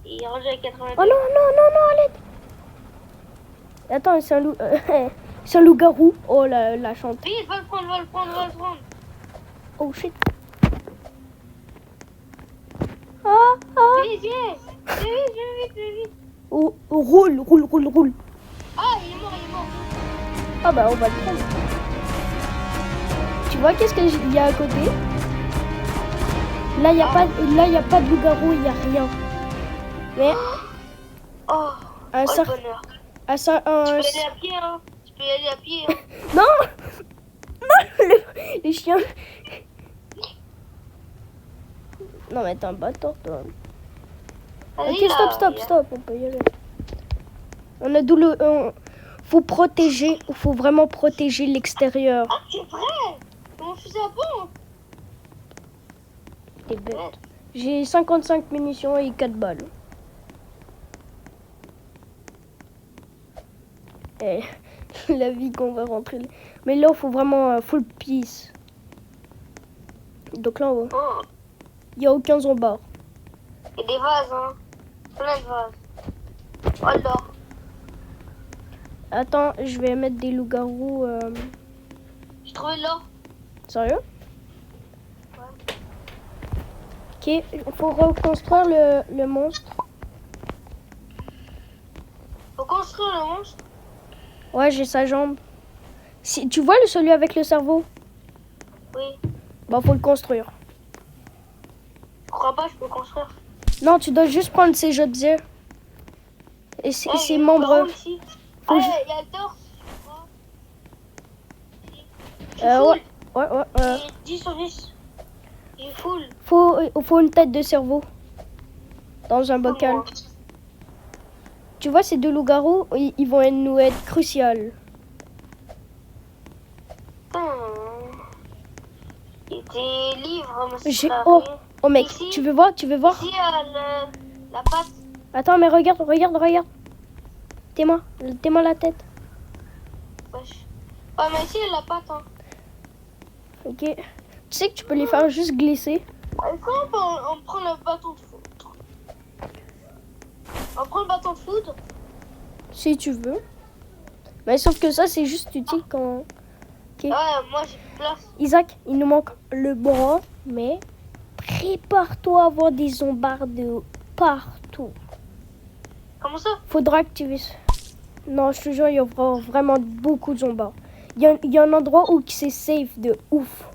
Il est rendu à 80. Oh non, non, non, non, à l'aide. Attends, c'est un loup... c'est un loup-garou. Oh, la chante. Vite, va le prendre. Oh, shit. Ah, ah. Vite, vite. Oh, roule. Ah, il est mort. Ah bah, on va le prendre. Tu vois qu'est-ce qu'il y a à côté? Là, il n'y a, pas de loup-garou, il n'y a rien. Mais Oh, un oh le cer- bonheur. à ça, Tu peux y aller à pied, hein. Tu peux y aller à pied, hein. Non, les chiens. Non mais t'es un bâtard toi. Vas-y, Ok, là, stop, on peut y aller. On a d'où le... faut protéger, faut vraiment protéger l'extérieur. Ah, c'est vrai. Comment je faisais avant? T'es bête. J'ai 55 munitions et 4 balles. Eh, la vie qu'on va rentrer. Mais là, il faut vraiment full peace. Donc là, Oh, il n'y a aucun zombard. il y a des vases, hein. Plein de vases. Oh là. Attends, je vais mettre des loups-garous. J'ai trouvé de l'or. Sérieux? Ok, il faut reconstruire le monstre. Faut construire le monstre. Ouais, j'ai sa jambe. Si, tu vois celui avec le cerveau? Oui. Bah, faut le construire. Je crois pas, je peux construire. Non, tu dois juste prendre ses objets. Et ses Il y a membres. le ici. Faut Ah, ju- il y a le torse. Ouais. J'ai 10 sur 10. J'ai full. Faut une tête de cerveau. Dans un bocal. Moi. Tu vois, ces deux loups-garous, ils vont nous être cruciaux. Il y a des livres, mais c'est J'ai- pas oh. rien. Oh mec, Ici. tu veux voir? Ici, la patte. Attends, mais regarde. T'es-moi la tête. Wesh. Ouais, mais ici, il y a la patte. Hein. Ok. Tu sais que tu peux les faire juste glisser. Comment on prend le bâton de foot? On prend le bâton de foot. Si tu veux. Mais sauf que ça, c'est juste utile quand... Ok. Ouais, moi j'ai plus de place. Isaac, il nous manque le bras, mais prépare-toi à avoir des zombards de partout. Comment ça? Faudra activer ça. Non, je te jure, il y aura vraiment beaucoup de zombards. Il y a un endroit où c'est safe de ouf.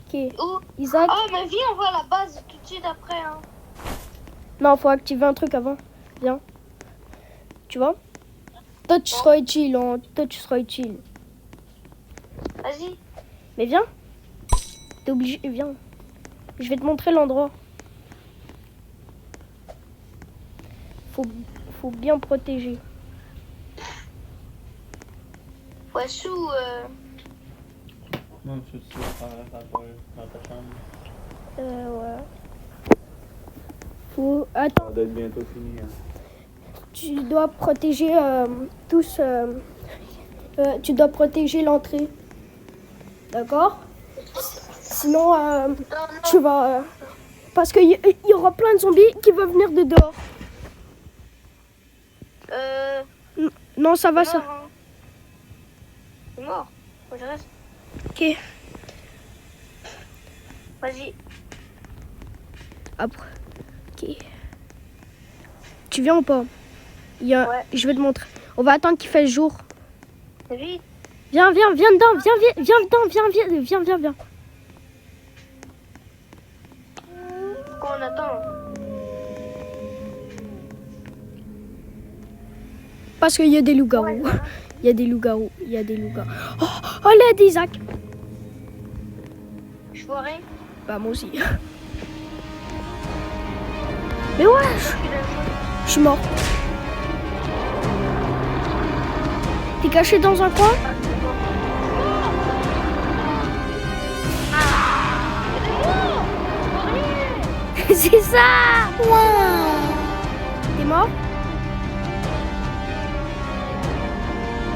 Ok, Où? Isaac. Ah, mais viens, on voit la base tout de suite après. Hein. Non, faut activer un truc avant. Viens. Tu vois? Toi, tu seras utile. Hein. Toi, tu seras utile. Vas-y. Mais viens. T'es obligé. Viens. Je vais te montrer l'endroit. Faut bien protéger. Ouais, sous. Non, je suis dans ta chambre. Ouais. Faut. Attends. Ça doit être bientôt fini. Hein. Tu dois protéger tous. Tu dois protéger l'entrée. D'accord? Sinon, tu vas. Parce qu'il y aura plein de zombies qui vont venir de dehors. Non, ça va, ça. C'est mort. Moi, je reste. Ok. Vas-y. Après. Ok. Tu viens ou pas? Ouais. Je vais te montrer. On va attendre qu'il fasse jour. Vite. Viens dedans. Viens. Pourquoi on attend? Parce qu'il y a des loups-garous. Ouais, voilà. Il y a des loups-garous. Oh l'aide, Isaac. Je vois rien. Bah, moi aussi. Mais ouais, je suis mort. T'es caché dans un coin? C'est ça! T'es mort?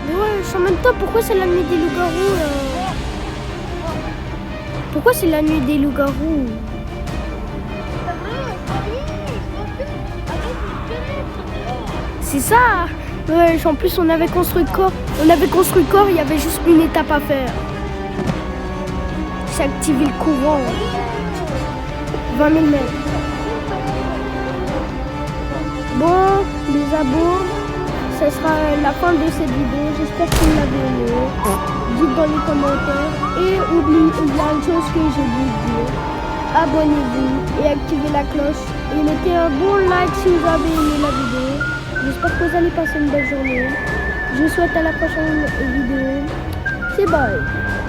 Mais ouais, je sais en même temps pourquoi c'est la nuit des loups-garous. Pourquoi c'est la nuit des loups-garous? C'est ça! Ouais, en plus on avait construit le corps. Il y avait juste une étape à faire. C'est activer le courant. 20 000 mètres. Bon, les abos, ce sera la fin de cette vidéo. J'espère que vous l'avez aimé. Dites dans les commentaires. Et oubliez, il y a une chose que j'ai oublié de dire. Abonnez-vous et activez la cloche Et mettez un bon like si vous avez aimé la vidéo. J'espère que vous allez passer une belle journée. Je vous souhaite à la prochaine vidéo. C'est bye.